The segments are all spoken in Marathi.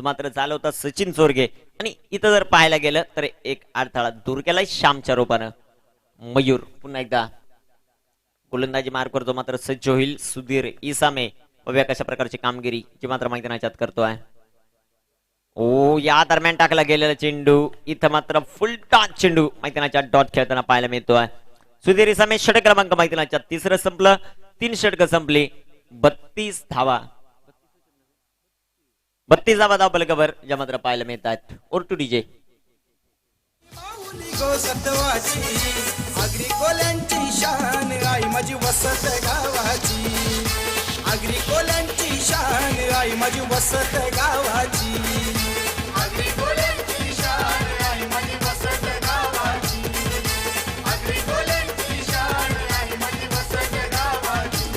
मात्र चालवता सचिन चोरगे आणि इथं जर पाहायला गेलं तर एक अडथळा दूर केलाय श्यामच्या रूपानं. मयूर पुन्हा एकदा गोलंदाजी मार्कवर जो मात्र सज्ज होईल. सुधीर इसामे बघूया कशा प्रकारची कामगिरी जी मात्र मैदानाच्यात करतोय. ओ या दरम्यान टाकला गेलेला चेंडू इथं मात्र फुल टॉच चेंडू मैदानाच्या डॉट खेळताना पाहायला मिळतोय. सुधीर इसामे षटक क्रमांक मैदानाच्या तिसरं संपलं. 3 षटकं संपली. 32 धावा 32 धावा धावपलकावर ज्या मात्र पाहायला मिळतात. ओर टू डीजे अग्रिकोल्यांची शान आई माझी वसत गावाची. अग्रिकोल्यांची शान आई माझी वसत गावाची. अग्रिकोल्यांची शान आई माझी वसत गावाची. अग्रिकोल्यांची शान आई माझी वसत गावाची.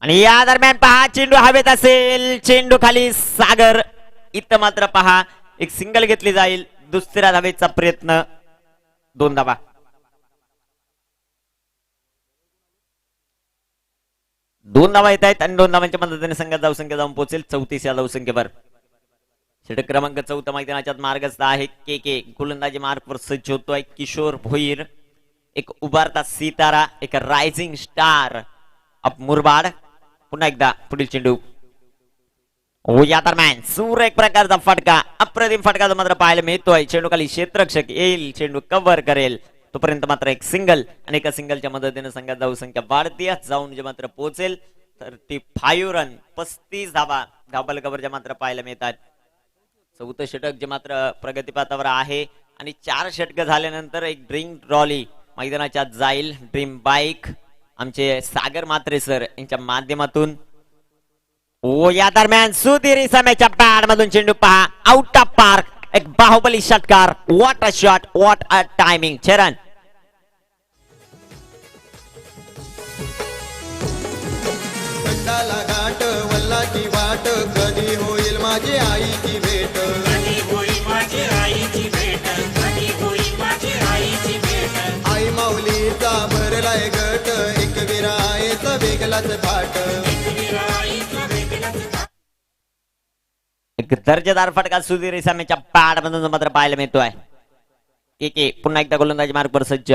आणि या दरम्यान पहा चेंडू हवेत असेल. चेंडू खाली सागर. इथं मात्र पहा एक सिंगल घेतली जाईल. दुसऱ्या धावेचा प्रयत्न. 2 धावा. दोन धावा येत आहेत आणि 2 धावांच्या मदतीने संघात धावसंख्या जाऊन पोहोचेल 34 या धावसंख्येवर. षटक क्रमांक 4 मैदानाच्यात मार्गस्थ आहे. के गोलंदाजी मार्कवर सज्ज होतोय. किशोर भोईर एक उभारता सितारा, एक रायझिंग स्टार ऑफ मुरबाड. पुन्हा एकदा पुढील चेंडू. ओ या दरम्यान सूर एक प्रकारचा फटका, अप्रतिम फटका जो मात्र पाहायला मिळतोय. चेंडू खाली क्षेत्ररक्षक येईल, चेंडू कव्हर करेल तोपर्यंत मात्र एक सिंगल आणि एका सिंगलच्या मदतीने संघात धावसंख्या वाढते जाऊन जे मात्र पोहोचेल 35 रन 35 धावा धावपलकावर मात्र पाहायला मिळतात. 4थं षटक जे मात्र प्रगतीपथावर आहे आणि 4 षटक झाल्यानंतर एक ड्रीम ट्रॉली मैदानाच्या जाईल. ड्रीम बाईक आमचे सागर मात्रे सर यांच्या माध्यमातून. ओ या दरम्यान सुधीर इसामेच्या पॅड मधून चेंडू पहा आउट ऑफ पार्क. एक बाहुबली षटकार. What a shot, what a timing. चरण घाट वल्लाची वाट कधी होईल माझी आईची भेट. कधी होईल माझी आईची भेट. कधी होईल माझी आईची भेट. आई माऊलीचा भरलाय गट एक विरायचा वेगलाच थाट. एक दर्जेदार फटका सुधीर इसामेच्या पॅड मधून मात्र पाहायला मिळतोय. के पुन्हा एकदा गोलंदाजी मार्कवर सज्ज.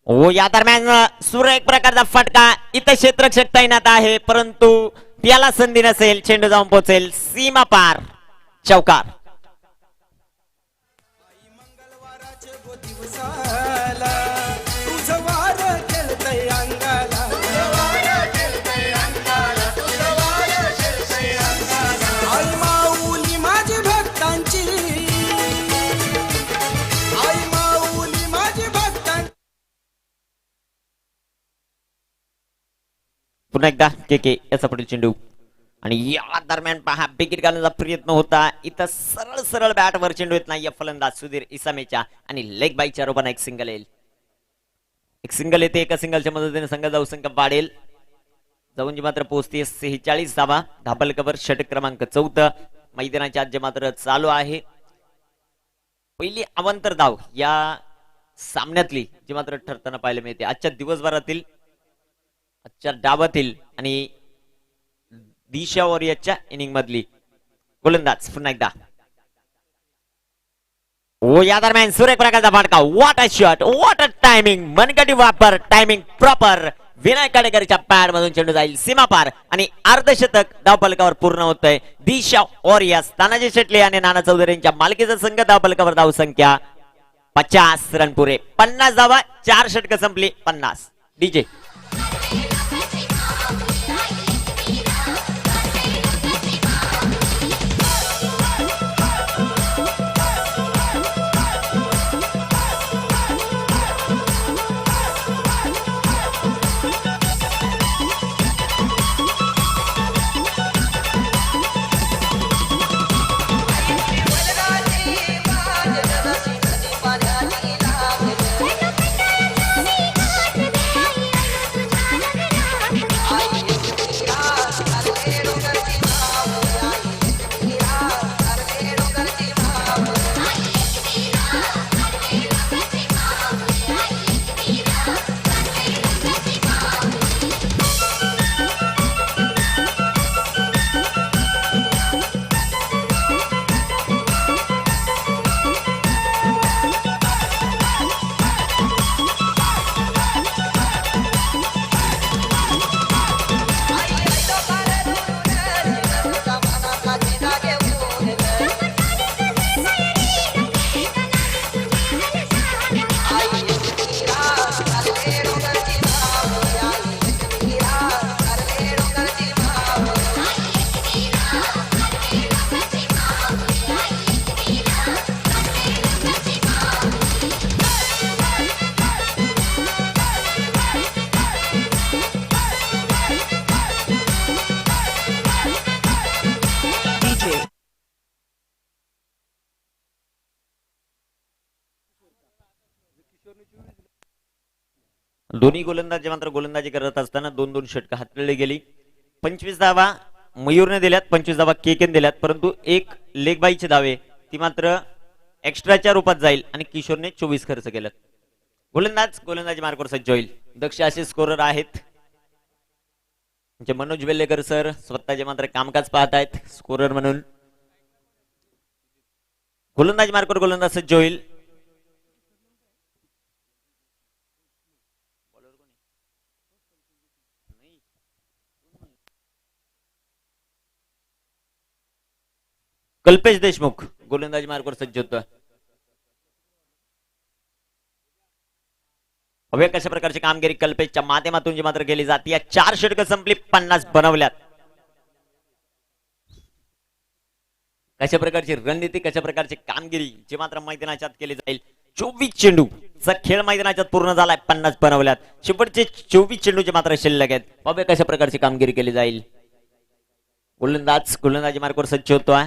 ओ या दरम्यान सुरेख प्रकारचा फटका. इथं क्षेत्ररक्षक तैनात आहे परंतु त्याला संधी नसेल. चेंडू जाऊन पोहोचेल सीमा पार. चौकार. पुन्हा एकदा के याचा पुढील चेंडू आणि या दरम्यान पहा विकेट घालण्याचा प्रयत्न होता. इथं सरळ सरळ बॅटवर चेंडू येत नाही. फलंदाज सुधीर इसामेच्या आणि लेग बाईच्या रूपाने एक सिंगल येईल. एक सिंगल येते. एका सिंगलच्या मदतीने संघ धावसंख्या वाढेल जाऊन जी मात्र पोहोचते 46 धावा धावपलकावर. षटक क्रमांक 4 मैदानाच्या आज जे मात्र चालू आहे. पहिली अवांतर धाव या सामन्यातली जी मात्र ठरताना पाहायला मिळते. आजच्या दिवसभरातील आजच्या डावातील आणि दिशा वॉरियरच्या इनिंग मधली. गोलंदाज पुन्हा एकदा. ओ या दरम्यान सुरेख प्रकारचा फटका. What a shot, what a timing. मनगटी वापर, टायमिंग प्रॉपर. विनय काडेकरच्या पॅड मधून चेंडू जाईल सीमापार आणि अर्धशतक धावपलकावर पूर्ण होतंय. दिशा वॉरियर्स तानाजी शेटले आणि नाना चौधरी यांच्या मालकीचा संघ. धावपलकावर धावसंख्या 50 रन पुरे. 50 धावा. 4 षटकं संपली. 50. डीजे दोन्ही गोलंदाज मात्र गोलंदाजी करत असताना 2-2 षटक हातळली गेली. 25 धावा मयूरने दिल्यात, 25 धावा केकेने दिल्यात, परंतु एक लेग बाईचे धावे ती मात्र एक्स्ट्राच्या रूपात जाईल आणि किशोरने 24 खर्च केलं. गोलंदाजी मार्कवर सज्ज होईल. दक्ष असे स्कोरर आहेत म्हणजे मनोज वेल्लेकर सर स्वतःचे मात्र कामकाज पाहत आहेत स्कोरर म्हणून. गोलंदाजी मार्कवर गोलंदाज सज्ज होईल. कल्पेश देशमुख गोलंदाजी मार्कवर सज्ज होतो. हवे कशा प्रकारची कामगिरी कल्पेशच्या माध्यमातून जी मात्र केली जाते. 4 षटकं संपली, 50 बनवल्यात. कशा प्रकारची रणनीती, कशा प्रकारची कामगिरी जी मात्र मैदानाच्या आत केली जाईल. 24 चेंडूचा खेळ मैदानाच्या पूर्ण झालाय, 50 बनवल्यात. शेवटचे 24 चेंडूचे मात्र शिल्लक आहेत. हवे कशा प्रकारची कामगिरी केली जाईल. गोलंदाजी मार्कवर सज्ज होतोय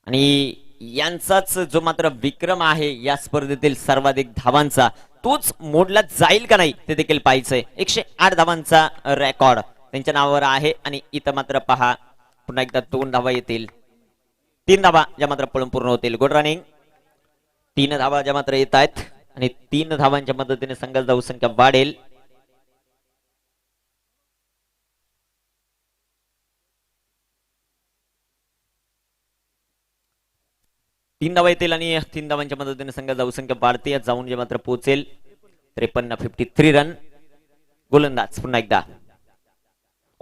आणि यांचाच जो मात्र विक्रम आहे या स्पर्धेतील सर्वाधिक धावांचा तोच मोडला जाईल का नाही ते देखील पाहायचंय. 108 धावांचा रेकॉर्ड त्यांच्या नावावर आहे आणि इथं मात्र पहा पुन्हा एकदा 2 धावा येतील. 3 धावा ज्या मात्र पळून पूर्ण होतील. Good running. 3 धावा ज्या मात्र येत आहेत आणि 3 धावांच्या मदतीने संघाची धावसंख्या वाढेल. तीन धावा येतील आणि 3 धावांच्या मदतीने संघाची धावसंख्या वाढते. जाऊन जे मात्र पोहोचेल 53 रन. गोलंदाज पुन्हा एकदा.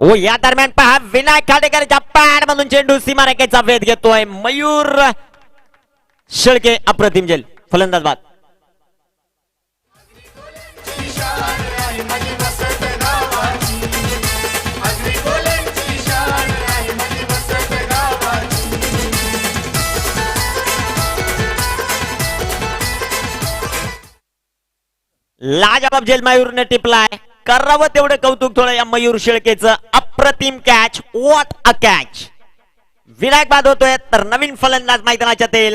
ओ या दरम्यान पहा विनायक खाडेकरच्या पॅड मधून चेंडू सीमारेषेचा वेध घेतोय मयूर शेळके. अप्रतिम झेल. फलंदाज बाद. लाजवाब झेल मयूरने टिपलाय. करावं तेवढं कौतुक थोडं या मयूर शेळकेचं. अप्रतिम catch. What a catch. Vinayak बाद होतोय तर नवीन फलंदाज मैदानाच्या तेल.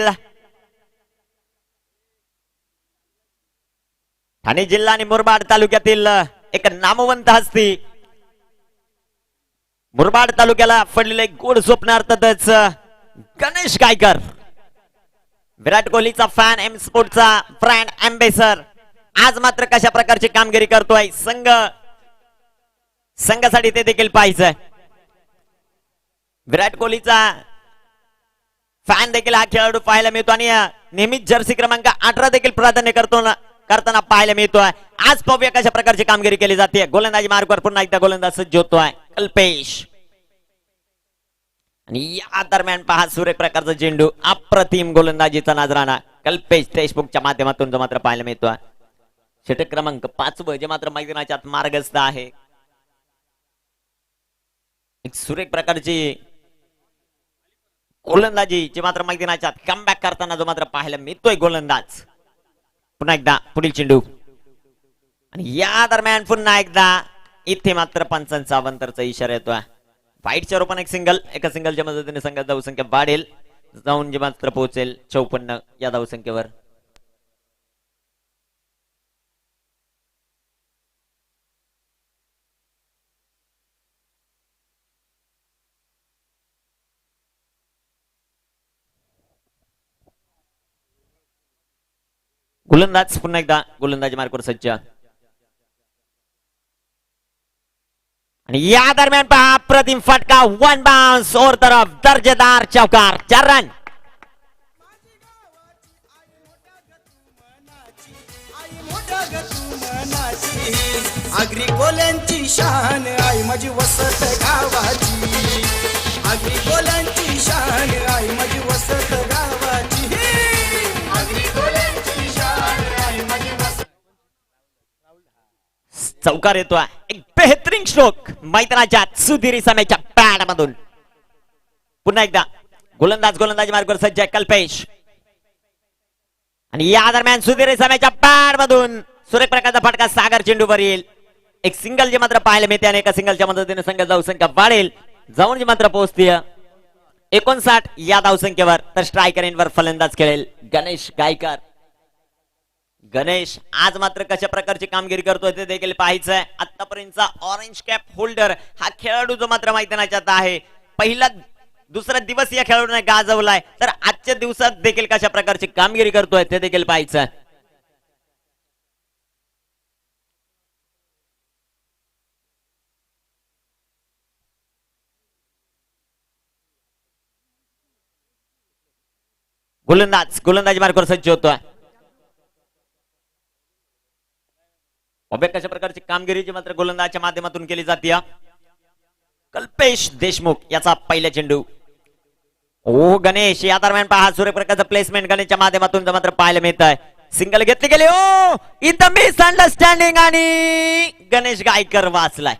ठाणे जिल्हा आणि मुरबाड तालुक्यातील एक नामवंत हस्ती. मुरबाड तालुक्याला पडलेले गोड स्वप्न अर्थातच गणेश गायकर. विराट कोहलीचा फॅन, एम स्पोर्टचा ब्रँड अँबेसडर. आज मात्र कशा प्रकारची कामगिरी करतोय संघासाठी ते देखील पाहायचंय. विराट कोहलीचा फॅन देखील हा खेळाडू पाहायला मिळतो आणि नेहमीच जर्सी क्रमांक 18 देखील प्राधान्य करताना पाहायला मिळतोय. आज पाहूया कशा प्रकारची कामगिरी केली जाते. गोलंदाजी मार्कवर पुन्हा एकदा गोलंदाज सज्ज होतोय कल्पेश आणि या दरम्यान पहा सुरेख प्रकारचा चेंडू. अप्रतिम गोलंदाजीचा नजराणा कल्पेश देशमुखच्या माध्यमातून जो मात्र पाहायला मिळतोय. षटक क्रमांक 5 जे मात्र मैदानाच्या आत मार्गस्थ आहे. एक सुरेख प्रकारची गोलंदाजी जे मात्र मैदानाच्या आत कमबॅक करताना जो मात्र पाहायला मिळतोय गोलंदाज. पुन्हा एकदा पुढील चेंडू आणि या दरम्यान पुन्हा एकदा इथे मात्र पंचांचा अवंतरचा इशारा येतोय. वाईटच्या रूपाने एका सिंगलच्या मदतीने संघाची धावसंख्या वाढेल. जाऊन जे मात्र पोहोचेल 54 या धावसंख्येवर. गोलंदाज पुन्हा एकदा गोलंदाजी मार्कवर सज्ज आणि या दरम्यान पहा अप्रतिम फटका. 1 बाउन्स और तरफ दर्जेदार चौकार. 4 रन. आगरी कोल्यांची शान आई माझी वसत गावाची. आगरी कोल्यांची शान आई माझी वसत गावाची. आगरी कोल्यांची शान आई माझी वसत. चौकार येतोय. एक बेहतरीन स्ट्रोक मैदानाच्या सुधीर समेच्या पॅड मधून. पुन्हा एकदा गोलंदाजी मार्गावर सज्ज आहे कल्पेश आणि या दरम्यान सुधीर समेच्या पॅड मधून सुरेख प्रकारचा फटका. सागर चेंडूवर येईल. एक सिंगल जे मात्र पाहायला मिळते आणि एका सिंगलच्या मदतीने संघाची धावसंख्या वाढेल. जाऊन जे मात्र पोहोचते 59 या धावसंख्येवर. तर स्ट्रायकर इनवर फलंदाज खेळेल गणेश गायकर. गणेश आज मात्र कशा प्रकारची कामगिरी करतोय ते देखील पाहायचंय. आतापर्यंतचा ऑरेंज कॅप होल्डर हा खेळाडू जो मात्र मैदानाच्यात आहे, पहिला दुसरा दिवस या खेळाडूने गाजवलाय, तर आजच्या दिवसात देखील कशा प्रकारची कामगिरी करतोय ते देखील पाहायचंय. गोलंदाजी मार्गावर सज्ज होतोय. कशा प्रकारची कामगिरी जी मात्र गोलंदाजच्या माध्यमातून केली जाते. कल्पेश देशमुख याचा पहिला चेंडू. ओ गणेश या दरम्यान पहा सूर्यप्रकाशचं प्लेसमेंट गणेशच्या माध्यमातून मात्र पाहायला मिळत आहे. सिंगल घेतली गेली. ओ इथं मिस अंडरस्टँडिंग आणि गणेश गायकर वाचलाय.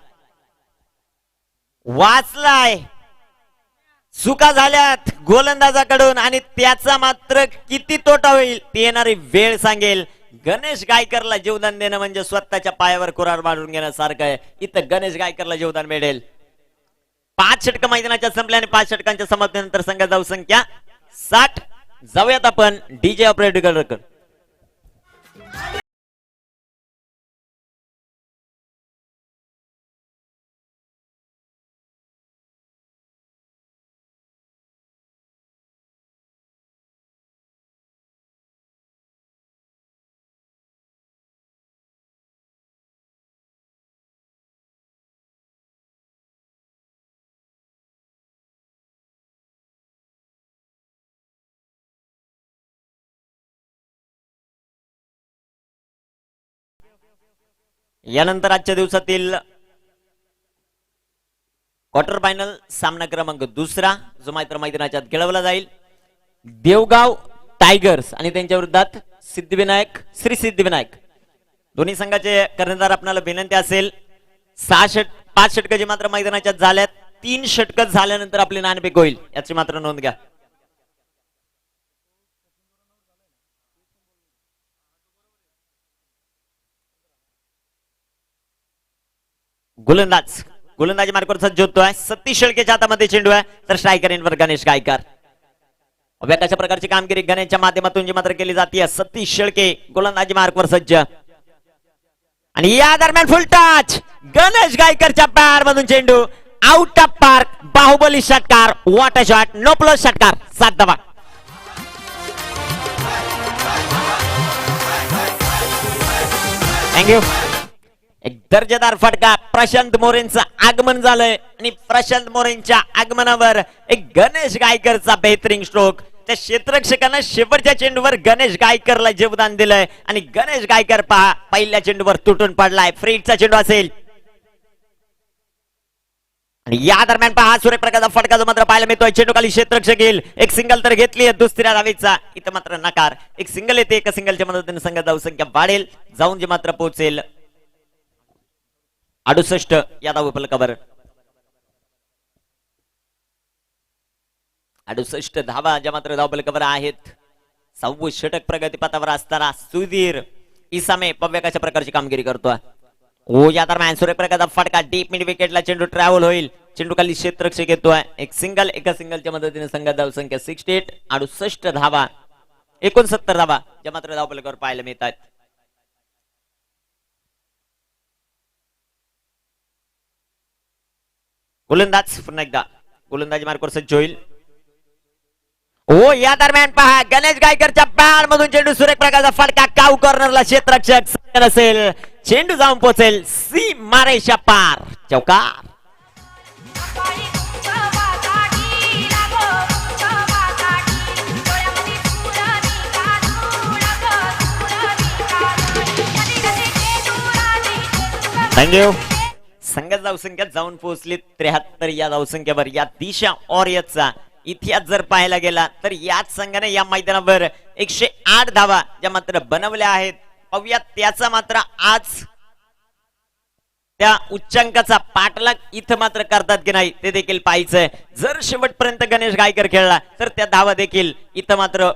चुका झाल्यात गोलंदाजाकडून आणि त्याचा मात्र किती तोटा होईल ती येणारी वेळ सांगेल. गणेश गायकरला जीवदान देणं म्हणजे स्वतःच्या पायावर कुऱ्हाड मारून घेण्यासारखं आहे. इथं गणेश गायकरला जीवदान मिळेल. 5 षटक मैदानाच्या संपल्याने 5 षटकांच्या समाप्तीनंतर संघ धाव संख्या 60. जाऊयात आपण डीजे ऑपरेटर. यानंतर आजच्या दिवसातील क्वार्टर फायनल सामना क्रमांक 2 जो मात्र मैदानाच्यात खेळवला जाईल. देवगाव टायगर्स आणि त्यांच्या विरोधात सिद्धिविनायक श्री सिद्धिविनायक. दोन्ही संघाचे कर्णधार आपल्याला विनंती असेल 5 षटक जे मात्र मैदानाच्यात झाल्यात 3 षटक झाल्यानंतर आपली नाणेफेक होईल याची मात्र नोंद घ्या. गोलंदाजी मार्गावर सज्ज होतोय. सतीश शेळकेच्या हातामध्ये चेंडू आहे तर स्ट्रायकर इनवर गणेश गायकर. कशा प्रकारची कामगिरी गणेशच्या माध्यमातून जी मात्र केली जाते. सतीश शेळके गोलंदाजी मार्गावर सज्ज आणि या दरम्यान फुल टच गणेश गायकरच्या पॅड मधून चेंडू आउट ऑफ पार्क. बाहुबली षटकार. What a shot. No plus षटकार. 7 धावा. थँक्यू. एक दर्जेदार फटका. प्रशांत मोरेंचं आगमन झालंय आणि प्रशांत मोरेंच्या आगमनावर एक गणेश गायकरचा बेहतरीन स्ट्रोक. त्या क्षेत्ररक्षकानं शेवटच्या चेंडूवर गणेश गायकरला जीवदान दिलंय आणि गणेश गायकर पहा पहिल्या चेंडूवर तुटून पडलाय. फ्रीडचा चेंडू असेल आणि या दरम्यान पहा सूर्यप्रकाशचा फटका जो मात्र पाहायला मिळतोय. चेंडू खाली क्षेत्ररक्षक येईल. एक सिंगल तर घेतली आहे दुसऱ्या धावेचा. इथं मात्र नकार. एक सिंगल येते. एका सिंगलच्या मदतीने संघ धाव संख्या वाढेल. जाऊन जे मात्र पोहोचेल 68 या धाव फलकावर. 68 धावा ज्या मात्र धाव फलकावर आहेत. 6वं षटक प्रगतीपथावर असताना सुधीर इसामे कशा प्रकारची कामगिरी करतोय. ओ या दरम्यान सूर्यप्रकाशचा फटका डीप मिड विकेटला चेंडू ट्रॅव्हल होईल. चेंडू खाली क्षेत्ररक्षक येतोय. एक सिंगल. एका सिंगलच्या मदतीने संघ धाव संख्या 68. 68 धावा 69 धावा ज्या मात्र धाव फलकावर पाहायला मिळतात. गोलंदाज पुन्हा एकदा गोलंदाजी मार्गावर सज्ज होईल. ओ या दरम्यान पहा गणेश गायकरच्या पॅड मधून चेंडू सूर्यप्रकाशचा फटका काऊ कॉर्नरला क्षेत्ररक्षक असेल. चेंडू जाऊन पोहोचेल सी मारेच्या पार. चौकार. थँक्यू. संघ धावसंख्या जाऊन पोहोचली 73 या धावसंख्येवर. या दिशा ऑरियतचा इतिहास जर पाहायला गेला तर याच संघाने या मैदानावर 108 धावा ज्या मात्र बनवल्या आहेत. पाहूया त्याचा मात्र आज त्या उच्चांकाचा पाठलाग इथं मात्र करतात की नाही ते देखील पाहायचंय. जर शेवटपर्यंत गणेश गायकर खेळला तर त्या धावा देखील इथं मात्र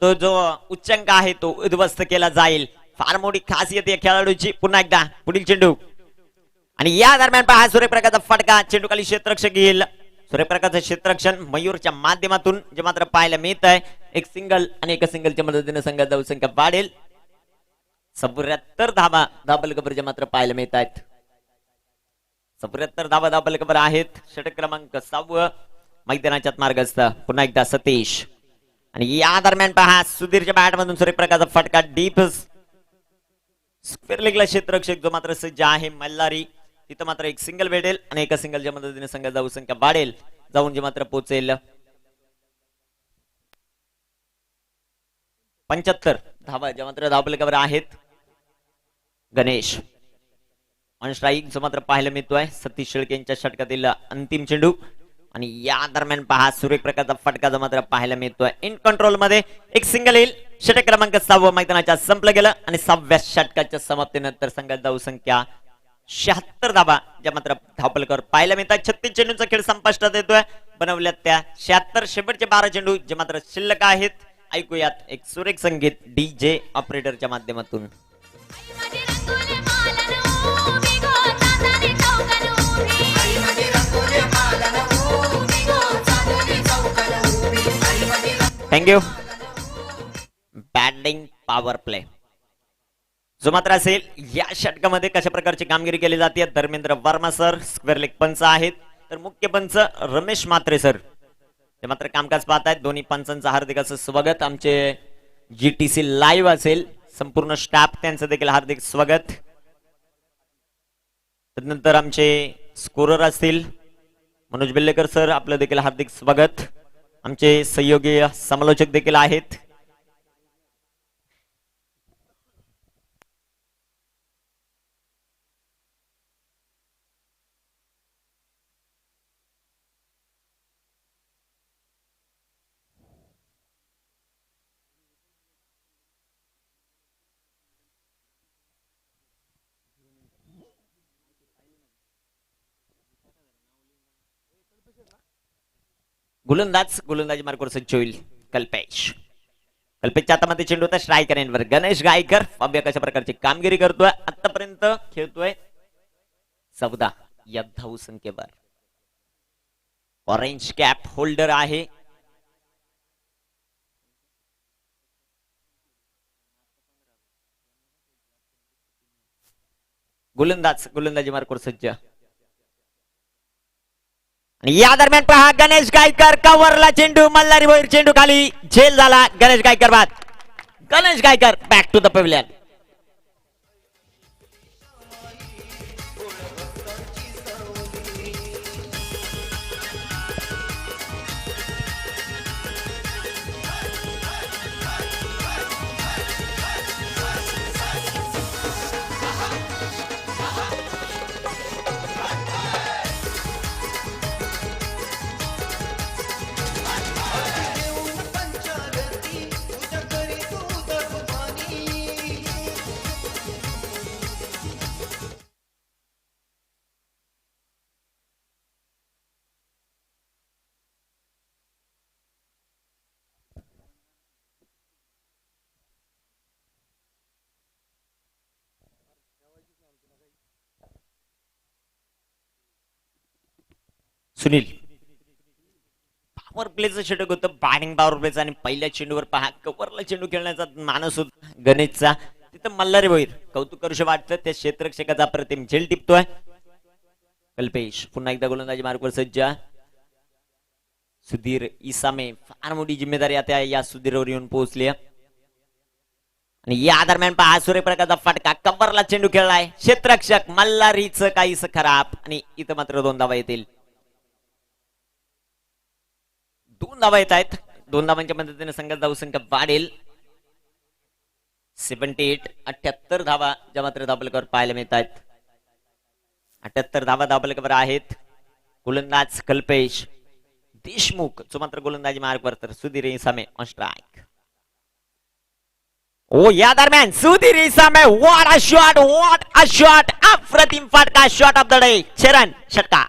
तो जो उच्चांक आहे तो उद्ध्वस्त केला जाईल. फार मोठी खासियत या खेळाडूची. पुन्हा एकदा पुढील चेंडू आणि या दरम्यान पहा सूर्यप्रकाशचा फटका. चेंडू खाली क्षेत्ररक्षक येईल. सूर्यप्रकाशचं क्षेत्ररक्षण मयूरच्या माध्यमातून जे मात्र पाहायला मिळत आहे. एक सिंगल आणि एका सिंगलच्या मदतीने संघात धाव संख्या वाढेल 74 धाबा धाबल कबरच्या मात्र पाहायला मिळत आहेत. 74 धाबा धाबल कबर आहेत. षटक क्रमांक 6 मैदानाच्या मार्गस्थ पुन्हा एकदा सतीश आणि या दरम्यान पहा सुधीरच्या बॅट मधून सूर्यप्रकाशचा फटका डीप स्क्वेअर लेगला क्षेत्ररक्षक जो मात्र सज्ज आहे मल्हारी तिथं मात्र एक सिंगल भेटेल आणि एका सिंगलच्या मदतीने संघ जाऊ संख्या वाढेल जाऊन जे मात्र पोहोचेल 75 धाबा ज्या मात्र धावपलकावर आहेत. गणेश ऑन स्ट्राईक जो मात्र पाहायला मिळतोय सतीश शेळके यांच्या षटकातील अंतिम चेंडू आणि या दरम्यान पहा सूर्यप्रकाशचा फटका जो मात्र पाहायला मिळतोय इन कंट्रोल मध्ये एक सिंगल येईल. षटक क्रमांक 6 मैदानाच्या संपलं गेलं आणि 6व्या षटकाच्या समाप्तीनंतर संघात धाव संख्या 76 धाबा ज्या मात्र धावपलकावर पाहायला मिळतात. 36 चेंडूंचा खेळ संपुष्टात येतोय. बनवल्यात त्या 76 शेवटचे 12 चेंडू जे मात्र शिल्लक आहेत. ऐकूयात एक सुरेख संगीत डीजे ऑपरेटरच्या माध्यमातून. थँक्यू. बॅटिंग पॉवर प्ले जो मात्र असेल या षटकामध्ये कशा प्रकारची कामगिरी केली जाते. Dharmendra Verma sir square leg पंच आहेत तर मुख्य पंच रमेश म्हात्रे सर ते मात्र कामकाज पाहत आहेत. दोन्ही पंचांचं हार्दिक असं स्वागत. आमचे GTC लाईव्ह असेल संपूर्ण स्टाफ त्यांचं देखील हार्दिक स्वागत. त्यानंतर आमचे स्कोरर असतील मनोज बेल्लेकर सर आपलं देखील हार्दिक स्वागत. आमचे सहयोगी समालोचक देखील आहेत. गोलंदाजी मार्कवर सज्ज होईल कल्पेशच्या हातामध्ये चेंडू होता स्ट्रायकर एंडवर गणेश गायकर. अभ्या कशा प्रकारची कामगिरी करतोय आतापर्यंत खेळतोय 14 या धाव संख्येवर. ऑरेंज कॅप होल्डर आहे. गोलंदाजी मार्कवर सज्ज आणि या दरम्यान पहा गणेश गायकर कव्हरला चेंडू मल्हारी भोईर चेंडू खाली झेल झाला. गणेश गायकर बाद. Ganesh Gaikar back to the pavilion. Sunil power प्लेचं षटक होतं. बॅटिंग पॉवर प्लेचं आणि पहिल्या चेंडूवर पहा कव्हरला चेंडू खेळण्याचा मानस होता गणेशचा. तिथं मल्हारी भोईर कौतुक करूशे वाटतं त्या क्षेत्ररक्षकाचा प्रतिम झेल टिपतोय. कल्पेश पुन्हा एकदा गोलंदाजी मार्कवर सज्ज. सुधीर इसामे फार मोठी जिम्मेदारी आता या सुधीरवर येऊन पोहोचली आणि या दरम्यान पहा सूर्यप्रकाशचा फटका कव्हरला चेंडू खेळलाय. क्षेत्ररक्षक मल्हारीचं काहीच खराब आणि इथं मात्र 2 धावा येतील. 2 धावा येत आहेत. 2 धावांच्या मदतीने संघात धाव संख्या वाढेल. 78 धावा ज्या मात्र धावपलकावर पाहायला मिळत आहेत. 78 धावा धावपलकावर आहेत. गोलंदाज कल्पेश देशमुख जो मात्र गोलंदाजी मार्गवर तर सुधीर इसामे ऑन स्ट्राईक. ओ या दरम्यान सुधीर इसामे व्हॉट अ शॉट अप्रतिम फटका शॉट ऑफ द डे. चरण षटका.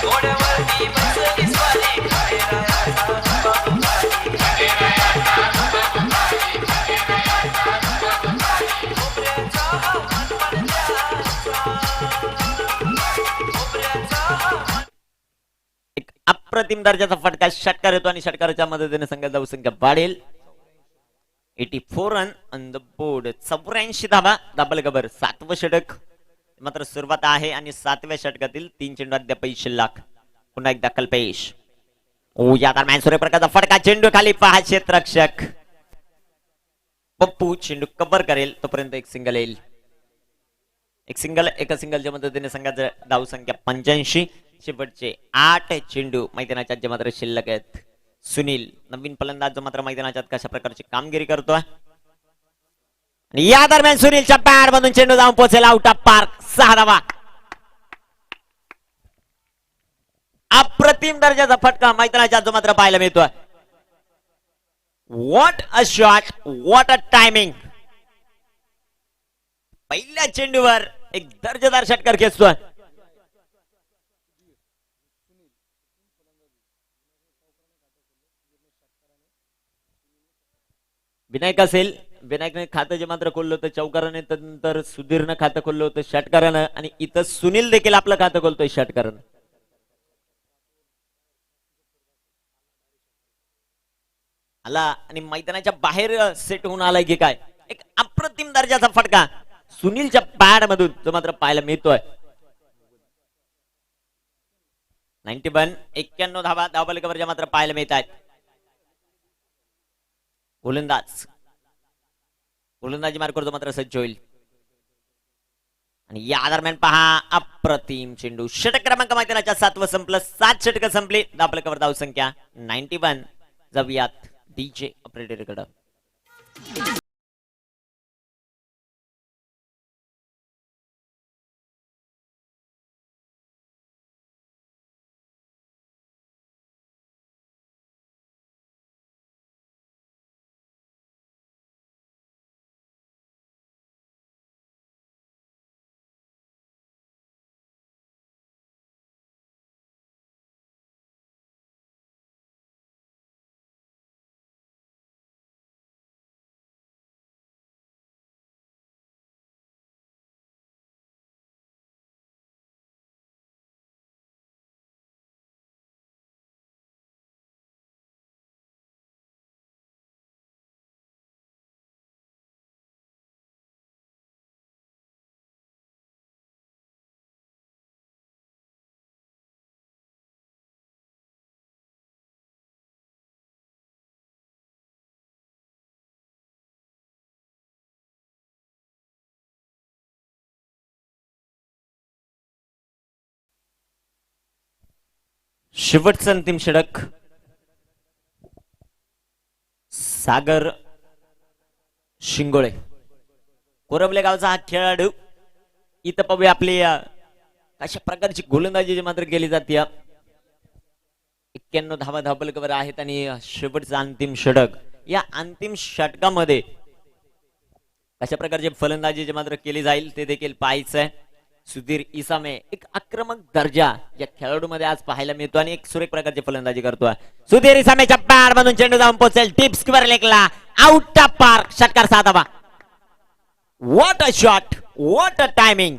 घोड्यावरती बसली स्वारी अप्रतिम दर्जाचा फटका षटकार येतो आणि षटकाराच्या मदतीने संघाची धावसंख्या वाढेल. 84 रन ऑन द बोर्ड. 84 धावा डबल कव्हर. 7वं षटक मात्र सुरुवात आहे आणि 7व्या षटकातील 3 चेंडू अद्यापही शिल्लक. पुन्हा एकदा कल्पेश. या दरम्यान सूर्यप्रकाशचा फटका. चेंडू खाली पहा क्षेत्ररक्षक पप्पू चेंडू कव्हर करेल तोपर्यंत एक सिंगल येईल. एका सिंगलच्या मदतीने संघाची धावसंख्या 85. शेवटचे 8 चेंडू मैदानाच्या मात्र शिल्लक आहेत. सुनील नवीन फलंदाज जो मात्र मैदानाच्या कशा प्रकारची कामगिरी करतोय. या दरम्यान सुनीलच्या पॅड मधून चेंडू जाऊन पोहोचेल आउट ऑफ पार्क. 6 धावा. अप्रतिम दर्जाचा फटका मैदानाच्या जो मात्र पाहायला मिळतोय. What a shot, what a timing. पहिल्या चेंडूवर एक दर्जेदार षटकार खेचतोय. विनायक असेल. विनायकने खातं जे मात्र खोललं होतं चौकाराने, त्यानंतर सुधीरनं खातं खोललं होतं षटकारानं आणि इथं सुनील देखील आपलं खातं खोलतोय षटकारानं. आला आणि मैदानाच्या बाहेर सेट होऊन आलाय की काय. एक अप्रतिम दर्जाचा फटका सुनीलच्या पॅड मधून जो मात्र पाहायला मिळतोय. 91. 91 धावा धावबल कव्हरच्या मात्र पाहायला मिळत आहेत. गोलंदाजी मार्ग करतो मात्र सज्ज होईल आणि या दरम्यान पहा अप्रतिम चेंडू. षटक क्रमांक मैदानाच्या 7वं संपलं. 7 षटक संपली. धावबल कव्हर धावसंख्या 91. जाऊयात डीजे ऑपरेटर कडे. शेवटचं अंतिम षटक. सागर शिंगोळे कोरबले गावचा हा खेळाडू. इथं पाहूया आपली अशा प्रकारची गोलंदाजी मात्र केली जाते. 91 धावा धावबल कव्हर आहेत आणि शेवटचं अंतिम षटक. या अंतिम षटकामध्ये अशा प्रकारची फलंदाजी मात्र केली जाईल ते देखील पाहायचं आहे. सुधीर इसामे एक आक्रमक दर्जा या खेळाडूमध्ये आज पाहायला मिळतो आणि एक सुरेख प्रकारची फलंदाजी करतोय. सुधीर इसामेच्या पॅड मधून चेंडू जाऊन पोहोचेल डीप स्क्वेअर लेगला. Out of park. षटकार 7 धावा. What a shot, what a timing.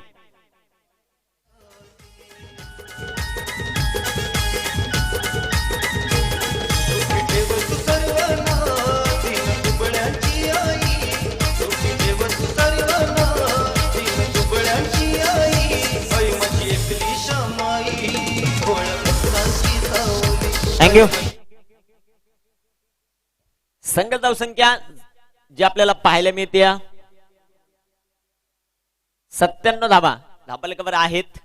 Thank you. संघ धावसंख्या जी आपल्याला पाहायला मिळते 97 धावा धावबल कव्हर आहेत.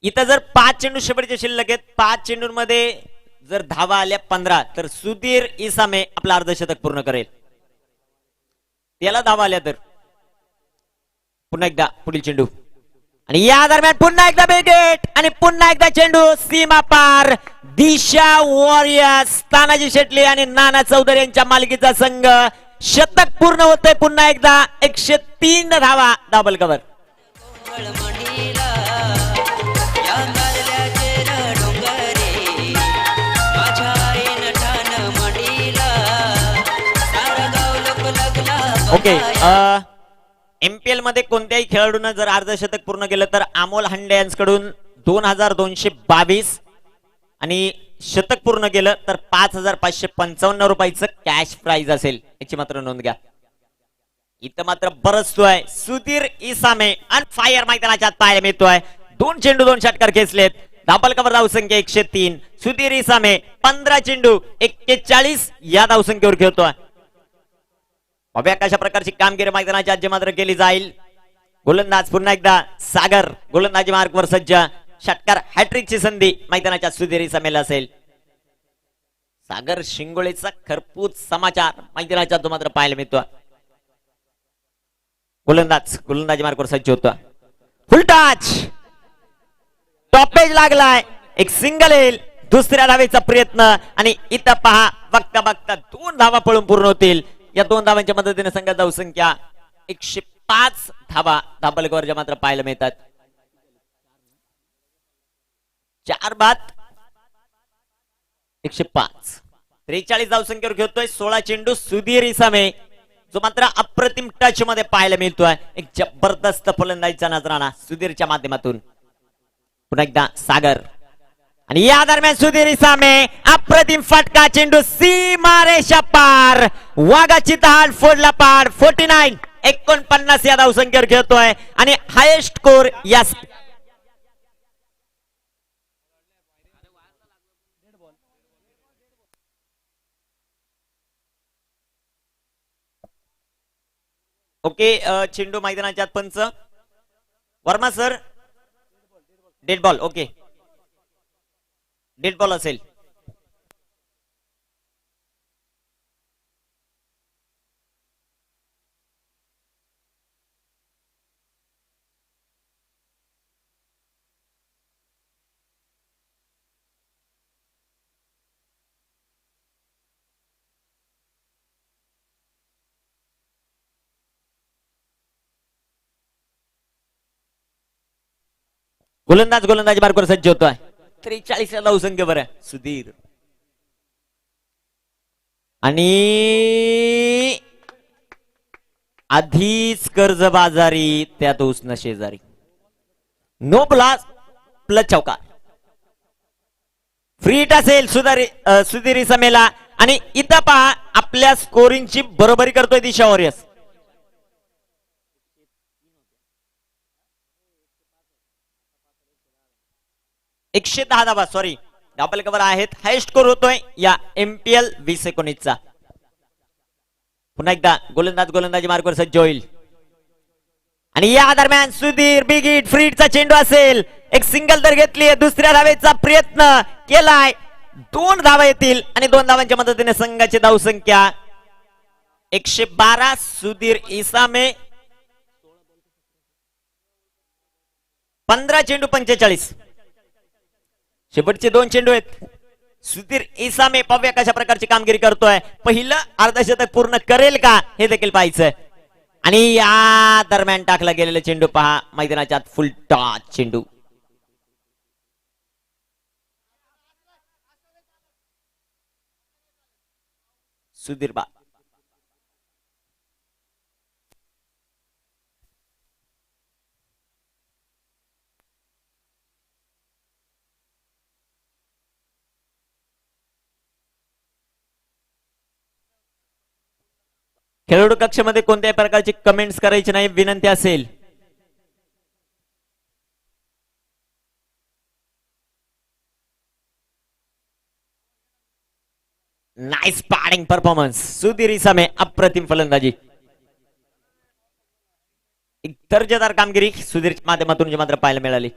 इथं जर 5 चेंडू शेवटचे शिल्लक आहेत. 5 चेंडूंमध्ये जर धावा आल्या 15 तर सुधीर इसामे आपला अर्धशतक पूर्ण करेल. त्याला धावा आल्या तर पुन्हा एकदा पुढील चेंडू आणि या दरम्यान पुन्हा एकदा विकेट आणि पुन्हा एकदा चेंडू सीमा पार. दिशा वॉरियर्स तानाजी शेटले आणि नाना चौधरी यांच्या मालकीचा संघ शतक पूर्ण होतंय. पुन्हा एकदा 103 धावा धावबल कव्हर. ओके. एमपीएल मध्ये कोणत्याही खेळाडूनं जर अर्धशतक पूर्ण केलं तर अमोल हंडे यांच्याकडून 2222 आणि शतक पूर्ण केलं तर 5,555 रुपयाचं कॅश प्राइज असेल, याची मात्र नोंद घ्या. इथं मात्र बरसतोय सुधीर इसामे आणि फायर मैदानाच्या आत पाहायला मिळतोय. 2 चेंडू 2 षटकार खेचलेत. धाबल कव्हर धावसंख्या 103. सुधीर इसामे 15 चेंडू 41 या धावसंख्येवर खेळतोय. बघूया कशा प्रकारची कामगिरी मैदानाच्या आत मात्र केली जाईल. गोलंदाज पुन्हा एकदा सागर गोलंदाजी मार्कवर सज्ज. षटकार हॅट्रिकची संधी मैदानाच्या सुधीर इसामेला असेल. सागर शिंगोळेचा खरपूस समाचार मैदानाच्या आत मात्र पाहायला मिळतोय. गोलंदाजी मार्कवर सज्ज होतो. फुल टच टॉपेज लागलाय. एक सिंगल येईल. दुसऱ्या धावेचा प्रयत्न आणि इथं पहा बघता बघता 2 धावा पळून पूर्ण होतील. या 2 धावांच्या मदतीने संघात धावसंख्या 105 धावा धाबलकवरच्या मात्र पाहायला मिळतात. 4 बाद 105. 43 धावसंख्येवर खेळतोय. 16 चेंडू सुधीर इसामे जो मात्र अप्रतिम टच मध्ये पाहायला मिळतोय. एक जबरदस्त फलंदाजीचा नजराणा सुधीरच्या माध्यमातून. पुन्हा एकदा सागर आणि या दरम्यान सुधीर इसामे अप्रतिम फटका. चेंडू सीमारेषा पार. वाघाची तहान फोडला पार. 49 या धावसंख्येवर खेळतोय आणि हायेस्ट स्कोर या ओके. चेंडू मैदानाच्या आत पंच Verma sir dead ball. Okay dead ball असेल. गोलंदाजी मार्कवर सज्ज होतोय. 43 धावसंख्या बरं सुधीर आणि आधीच कर्जबाजारी त्यात उसनं शेजारी. नो ब्लास्ट प्लस चौकार. फ्री हिट असेल सुधीर इसामेला आणि इथं पहा आपल्या स्कोरिंगची बरोबरी करतोय दिशा वॉरियर्स. 110 धावा सॉरी डबल कव्हर आहेत. हायस्ट स्कोर होतोय या MPL 2019 पुन्हा एकदा गोलंदाजी मार्कवर सज्ज होईल आणि या दरम्यान सुधीर बिग हिट फ्री हिटचा चेंडू असेल. एक सिंगल तर घेतली. दुसऱ्या धावेचा प्रयत्न केलाय. 2 धावा येतील आणि 2 धावांच्या मदतीने संघाची धावसंख्या 112. सुधीर इसामे 15 चेंडू 45. शेवटचे 2 चेंडू आहेत. सुधीर इसामे पाहूया कशा प्रकारची कामगिरी करतोय. पहिलं अर्धशतक पूर्ण करेल का हे देखील पाहायचंय. आणि या दरम्यान टाकला गेलेला चेंडू पहा मैदानाच्या आत फुल टॉच चेंडू. सुधीर बा खेळाडू कक्षामध्ये कोणत्याही प्रकारची कमेंट्स करायची नाही विनंती असेल. नाइस बॅटिंग परफॉर्मन्स सुधीर इसामे अप्रतिम फलंदाजी. एक दर्जेदार कामगिरी सुधीर माध्यमातून जे मात्र पाहायला मिळाली.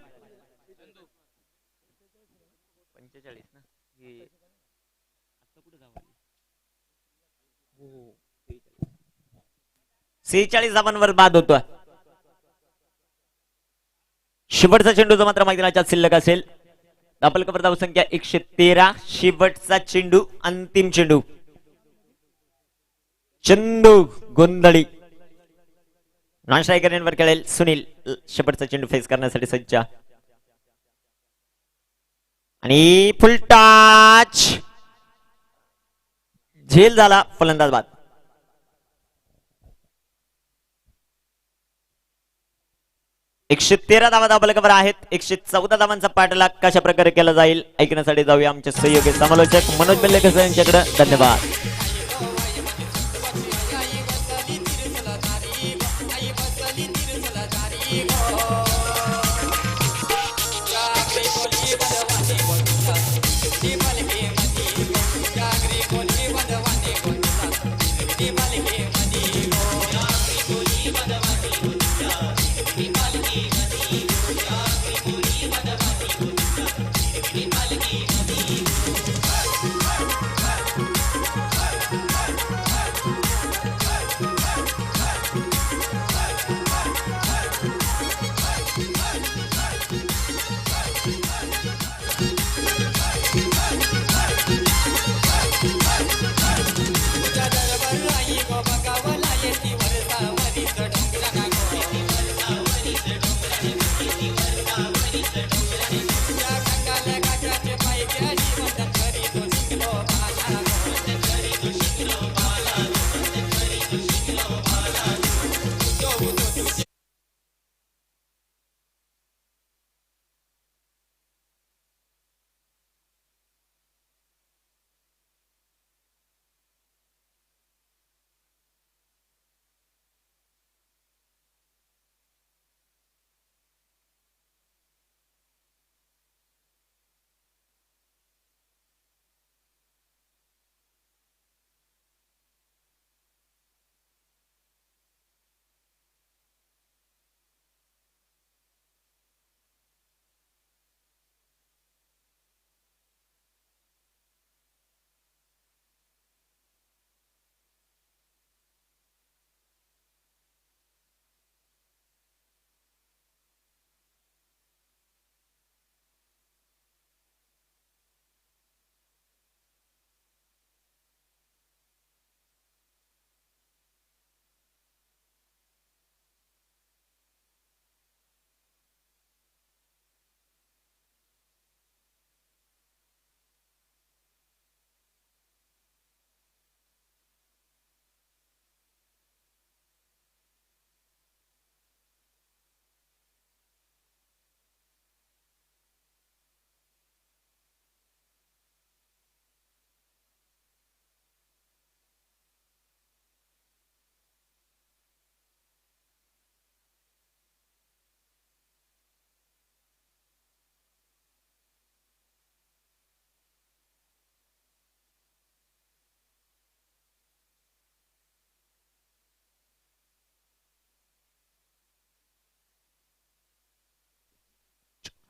46 धावांवर बाद होतो. शेवटचा चेंडू जो मात्र मैदानाच्या शिल्लक असेल. डबल कव्हर धावसंख्या 113. शेवटचा चेंडू अंतिम चेंडू. चंदू गोंधळी नॉन स्ट्रायकर एंडवर खेळेल. सुनील शेवटचा चेंडू फेस करण्यासाठी सज्ज आणि फुल टच झेल झाला. फलंदाज बाद. 113 धावा धावफलकावर आहेत. 114 धावांचा पाठलाग कशा प्रकारे केला जाईल ऐकण्यासाठी जाऊया आमचे सहयोगी समालोचक मनोज बेल्लेकर यांच्याकडे. धन्यवाद.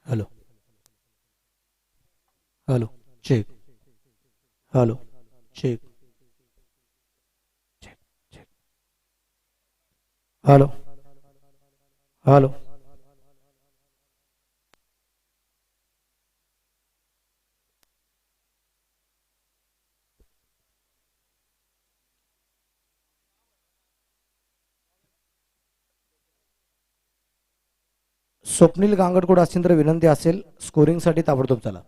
Hello hello check hello check check check hello hello Swapnil Gangadkod असतील तर विनंती असेल स्कोरिंगसाठी ताबडतोब चला.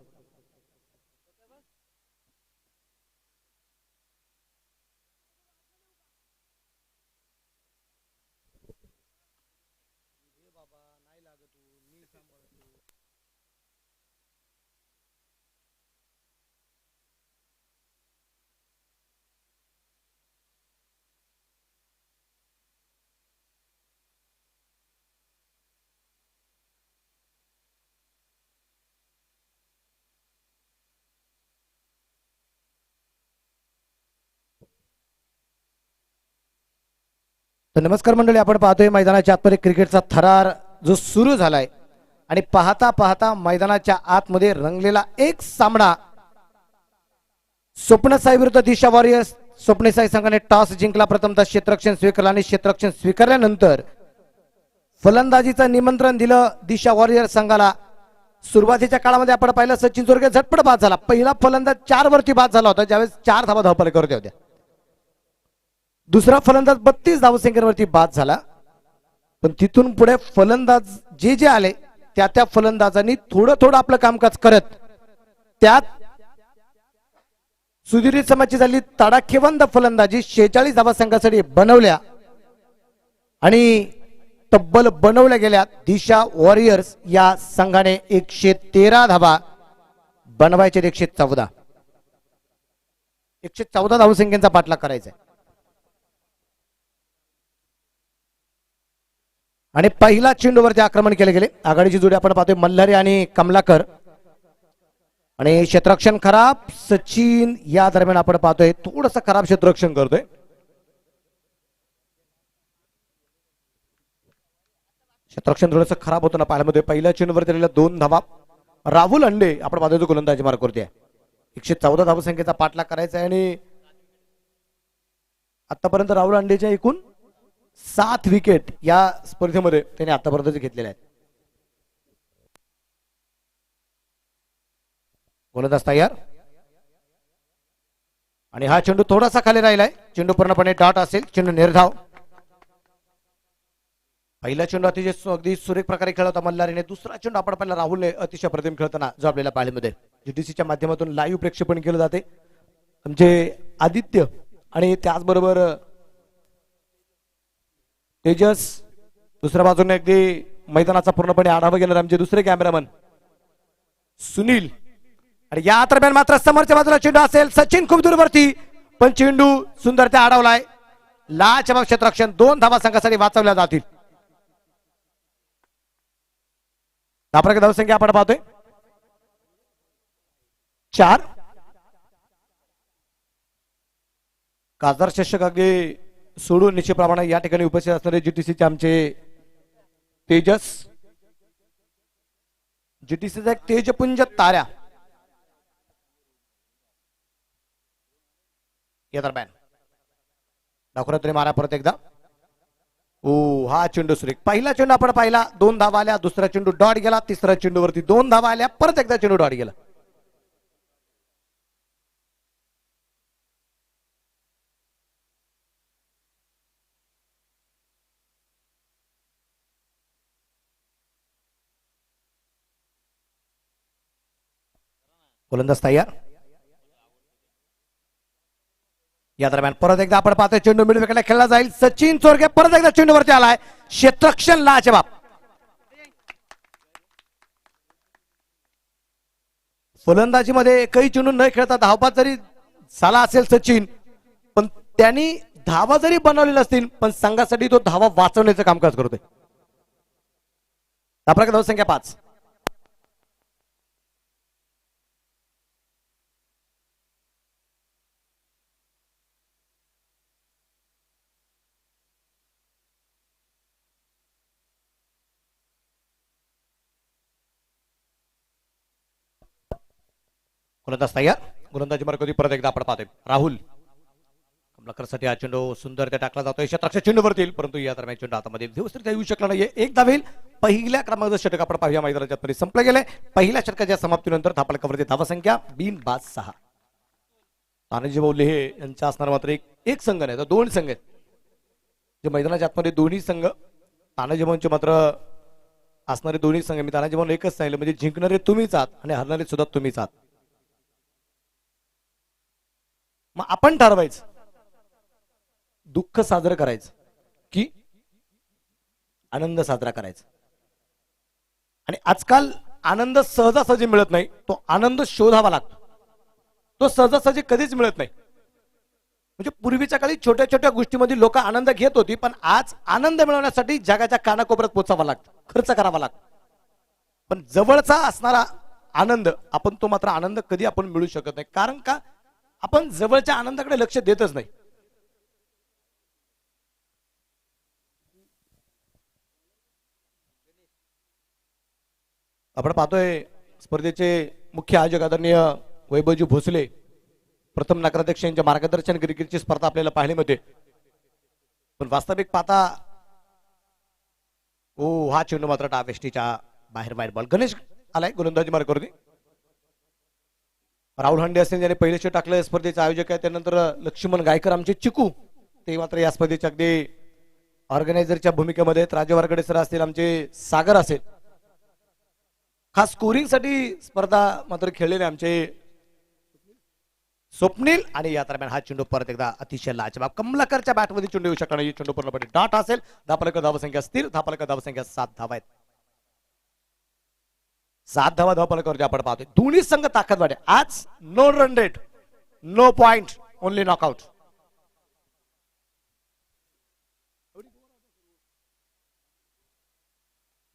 तर नमस्कार मंडळी, आपण पाहतोय मैदानाच्या आतमध्ये क्रिकेटचा थरार जो सुरू झालाय आणि पाहता पाहता मैदानाच्या आतमध्ये रंगलेला एक सामना स्वप्नसाई विरुद्ध दिशा वॉरियर्स. स्वप्नसाई संघाने टॉस जिंकला, प्रथमतः क्षेत्ररक्षण स्वीकारलं आणि क्षेत्ररक्षण स्वीकारल्यानंतर फलंदाजीचं निमंत्रण दिलं दिशा वॉरियर्स संघाला. सुरुवातीच्या काळामध्ये आपण पाहिलं सचिन जोरगे झटपट बाद झाला. पहिला फलंदाज 4 वरती बाद झाला होता ज्यावेळेस 4 धावा धावफलकावरती होत्या. दुसरा फलंदाज 32 धावसंख्येवरती बाद झाला. पण तिथून पुढे फलंदाज जे आले त्या फलंदाजांनी थोडं थोडं आपलं कामकाज करत त्यात सुधीर समाजची झाली तडाखेबंद फलंदाजी 46 धावसंख्यासाठी बनवल्या आणि तब्बल बनवल्या गेल्या. दिशा वॉरियर्स या संघाने 113 धावा बनवायचे 114 धावसंख्येचा पाठलाग करायचा आहे. आणि पहिला चेंडूवरती आक्रमण केले गेले. आघाडीची जोडी आपण पाहतोय मल्हारी आणि कमलाकर. आणि क्षेत्ररक्षण खराब सचिन या दरम्यान आपण पाहतोय थोडस खराब क्षेत्ररक्षण करतोय. क्षेत्ररक्षण थोडंसं खराब होतं ना पाहायला. पहिल्या चेंडूवर दिलेल्या 2 धावा. राहुल अंडे आपण पाहतोय गोलंदाजी मार्कवरती आहे. 114 धावसंख्येचा पाठलाग करायचा आहे. आणि आतापर्यंत राहुल अंडेच्या एकूण 7 विकेट या स्पर्धेमध्ये त्याने आतापर्यंत घेतलेल्या आहेत. गोलंदाज तयार. आणि हा चेंडू थोडासा खाली राहिलाय. चेंडू पूर्णपणे डॉट असेल. चेंडू निर्धाव. पहिला चेंडू अतिशय अगदी सुरेख प्रकारे खेळत होता मल्हारीने. दुसरा चेंडू आपण पाहिला राहुलने अतिशय प्रतिम खेळताना जो आपल्याला पाहिलेमध्ये जीटीसीच्या माध्यमातून लाईव्ह प्रक्षेपण केलं जाते. म्हणजे आदित्य आणि त्याचबरोबर तेजस. दुसऱ्या बाजूने अगदी मैदानाचा पूर्णपणे आढावा घेणार आमचे दुसरे कॅमेरामन सुनील. आणि या दरम्यान मात्र समोरच्या बाजूला चेंडू असेल. सचिन खूप दूरवरती पण चेंडू सुंदर त्या अडवलाय. लाजवाब क्षेत्ररक्षण. 2 धावा संघासाठी वाचवल्या जातील. धावसंख्या आपण पाहतोय 4. खासदार शिक्षक अगदी सोडून निश्चितप्रमाणे या ठिकाणी उपस्थित असणारे जीटीसीचे आमचे तेजस. जीटीसीचा एक तेजपुंज तारा या दरम्यान दाखवला तरी मारा परत एकदा. हा चेंडू सुरेख. पहिला चेंडू आपण पाहिला 2 धावा आल्या. दुसरा चेंडू डॉट गेला. तिसऱ्या चेंडूवरती 2 धावा आल्या. परत एकदा चेंडू डॉट गेला. गोलंदाज तयार. या दरम्यान परत एकदा आपण पाहतोय चेंडू मिडल विकेटला खेळला जाईल. सचिन चोरगे परत एकदा चेंडूवरती आलाय. क्षेत्ररक्षण लाजवाब. फलंदाजीमध्ये एकही चेंडू न खेळता धावबाद जरी झाला असेल सचिन पण त्यांनी धावा जरी बनवलेल्या असतील पण संघासाठी तो धावा वाचवण्याचं कामकाज करतोय. धावसंख्या 5. गोलंदाज तयार. गोलंदाजी मार्गावरती परत एकदा आपण पाहतोय राहुल कमलाकरसाठी हा चेंडू सुंदर ते टाकला जातोय. क्षेत्ररक्षण चेंडूवरती येईल परंतु या दरम्यान चेंडू हातामध्ये व्यवस्थित येऊ शकला नाहीये. एक धाव येईल. पहिल्या क्रमांकाचं षटक आपण पाहूया मैदानाच्या परी संपलं गेलंय. पहिल्या षटकाच्या समाप्तीनंतर धापलकावरती धावसंख्या 6. तानाजी भाऊ लेहे यांच्या असणार मात्र एक संघ नाही तर 2 संघ आहेत जे मैदानाच्या आतमध्ये दोन्ही संघ. तानाजी भाऊंचे मात्र असणारे दोन्ही संघ मी तानाजी भाऊ एकच सांगितलं म्हणजे जिंकणारे तुम्हीच आहात आणि हरणारे सुद्धा तुम्हीच आहात. मग आपण ठरवायचं दुःख साजरं करायचं की आनंद साजरा करायचा. आणि आजकाल आनंद सहजासहजी मिळत नाही. तो आनंद शोधावा लागतो. तो सहजासहजी कधीच मिळत नाही. म्हणजे पूर्वीच्या काळी छोट्या छोट्या गोष्टीमध्ये लोक आनंद घेत होती पण आज आनंद मिळवण्यासाठी जगाच्या कानाकोपऱ्यात पोचावा लागतो. खर्च करावा लागतो. पण जवळचा असणारा आनंद आपण तो मात्र आनंद कधी आपण मिळू शकत नाही. कारण का आपण जवळच्या आनंदाकडे लक्ष देतच नाही. आपण पाहतोय स्पर्धेचे मुख्य आयोजक आदरणीय वैभवजी भोसले प्रथम नगराध्यक्ष यांच्या मार्गदर्शन क्रिकेटची स्पर्धा आपल्याला पाहायला मिळते. पण वास्तविक पाहता हा चेंडू मात्र डावेष्टीच्या बाहेर बॉल. गणेश आलाय गोलंदाजी मार्गावरती. राहुल हंडे असेल ज्याने पहिले चेंडू टाकलं स्पर्धेचे आयोजक आहे. त्यानंतर लक्ष्मण गायकर आमचे चिकू ते मात्र या स्पर्धेच्या अगदी ऑर्गनायझरच्या भूमिकेमध्ये. राजू वारगडे सर असतील आमचे सागर असेल. खास स्कोरिंग साठी स्पर्धा मात्र खेळलेले आमचे स्वप्नील आणि या दरम्यान हा चेंडू परत एकदा अतिशय लाजवाब कमलाकरच्या बॅटमध्ये चेंडू येऊ शकला नाही. चेंडू पूर्णपणे डॉट असेल. धापलक धावसंख्या स्थिर. धापलक धावसंख्या 7 धावा आहेत. 7 धावा धावपलकावरती आपण पाहतोय. दोन्ही संघ ताकदवान आहे. आज no run rate, no point, only knockout.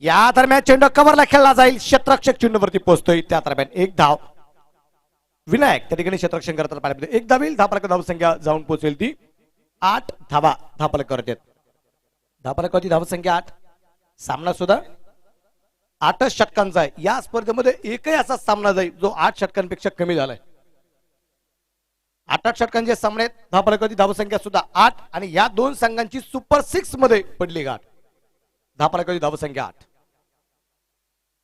या दरम्यान चेंडू कव्हरला खेळला जाईल. क्षेत्ररक्षक चेंडूवरती पोहोचतोय. त्या दरम्यान एक धाव. विनायक त्या ठिकाणी क्षेत्ररक्षण करतात पाहिजे. एक धाव येईल. धापलक धावसंख्या जाऊन पोहोचेल ती 8 धावा धापलकावरती आहेत. धापलकावरती धावसंख्या 8. सामना सुद्धा 8 षटकांचा आहे. या स्पर्धेमध्ये एकही असा सामना जाईल जो 8 षटकांपेक्षा कमी झालाय. 8 षटकांचे सामने आहेत. धापलकावरती धावसंख्या सुद्धा 8 आणि या दोन संघांची सुपर 6 मध्ये पडली गाठ. धापलकावरती धावसंख्या 8.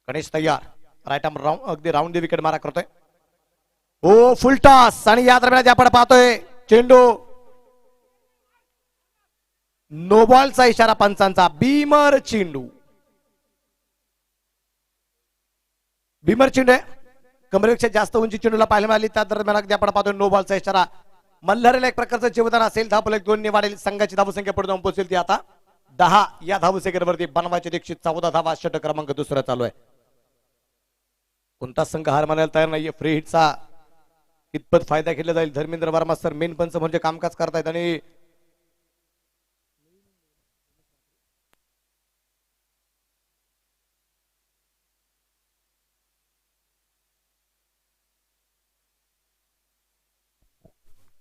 गणेश तयार. राईट आर्म राऊंड अगदी राऊंड दी विकेट मारा करतोय. हो फुल टॉस आणि या दरम्यान आपण पाहतोय चेंडू नो बॉलचा इशारा पंचांचा. बीमर चेंडू. बीमर चेंडू आहे. कमरेपेक्षा जास्त उंची चेंडूला पाहायला मिळाली. त्या दरम्यान अगदी आपण पाहतोय नो बॉलचा इशारा. मल्हारीला एक प्रकारचं जीवदान असेल. धापलक 2 ने वाढेल. संघाची धावसंख्या पुढे जाऊन पोहोचेल ती आता 10. या धावसंख्येवरती बनवायचे 114 धावा. षटक क्रमांक 2 चालू आहे. कोणता संघ हार मानायला तयार नाहीये. फ्री हिटचा कितपत फायदा घेतला जाईल. धर्मेंद्र वर्मा सर मेन पंच म्हणजे कामकाज करतायत आणि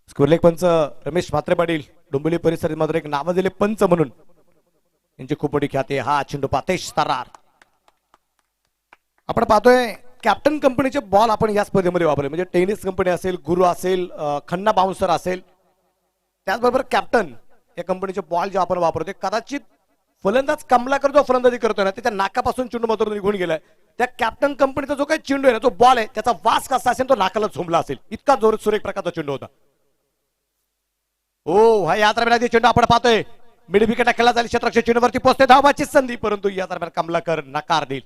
स्कुलेक पंच रमेश म्हात्रे पाटील डोंबिवली परिसरात मात्र एक नावाजलेले पंच म्हणून यांची खूप मोठी ख्याती. हा चेंडू पातेश तरार. आपण पाहतोय कॅप्टन कंपनीचे बॉल आपण या स्पर्धेमध्ये वापरले. म्हणजे टेनिस कंपनी असेल, गुरु असेल, खन्ना बाउन्सर असेल, त्याचबरोबर कॅप्टन या कंपनीचे बॉल जे आपण वापरतोय. कदाचित फलंदाज कमलाकर जो फलंदाजी करतोय ना त्याच्या नाकापासून चेंडू मात्र निघून गेलाय. त्या कॅप्टन कंपनीचा जो काही चेंडू आहे ना, जो बॉल आहे त्याचा वास कसा असेल तो नाकाला झोंबला असेल. इतका जोर सुरेख प्रकारचा चेंडू होता. हो हा या दरम्यान चेंडू आपण पाहतोय मिड विकेट खेळला जाईल. क्षेत्ररक्षक चेंडूवरती पोहोचते. धावाची संधी परंतु या दरम्यान कमलाकर नकार देईल.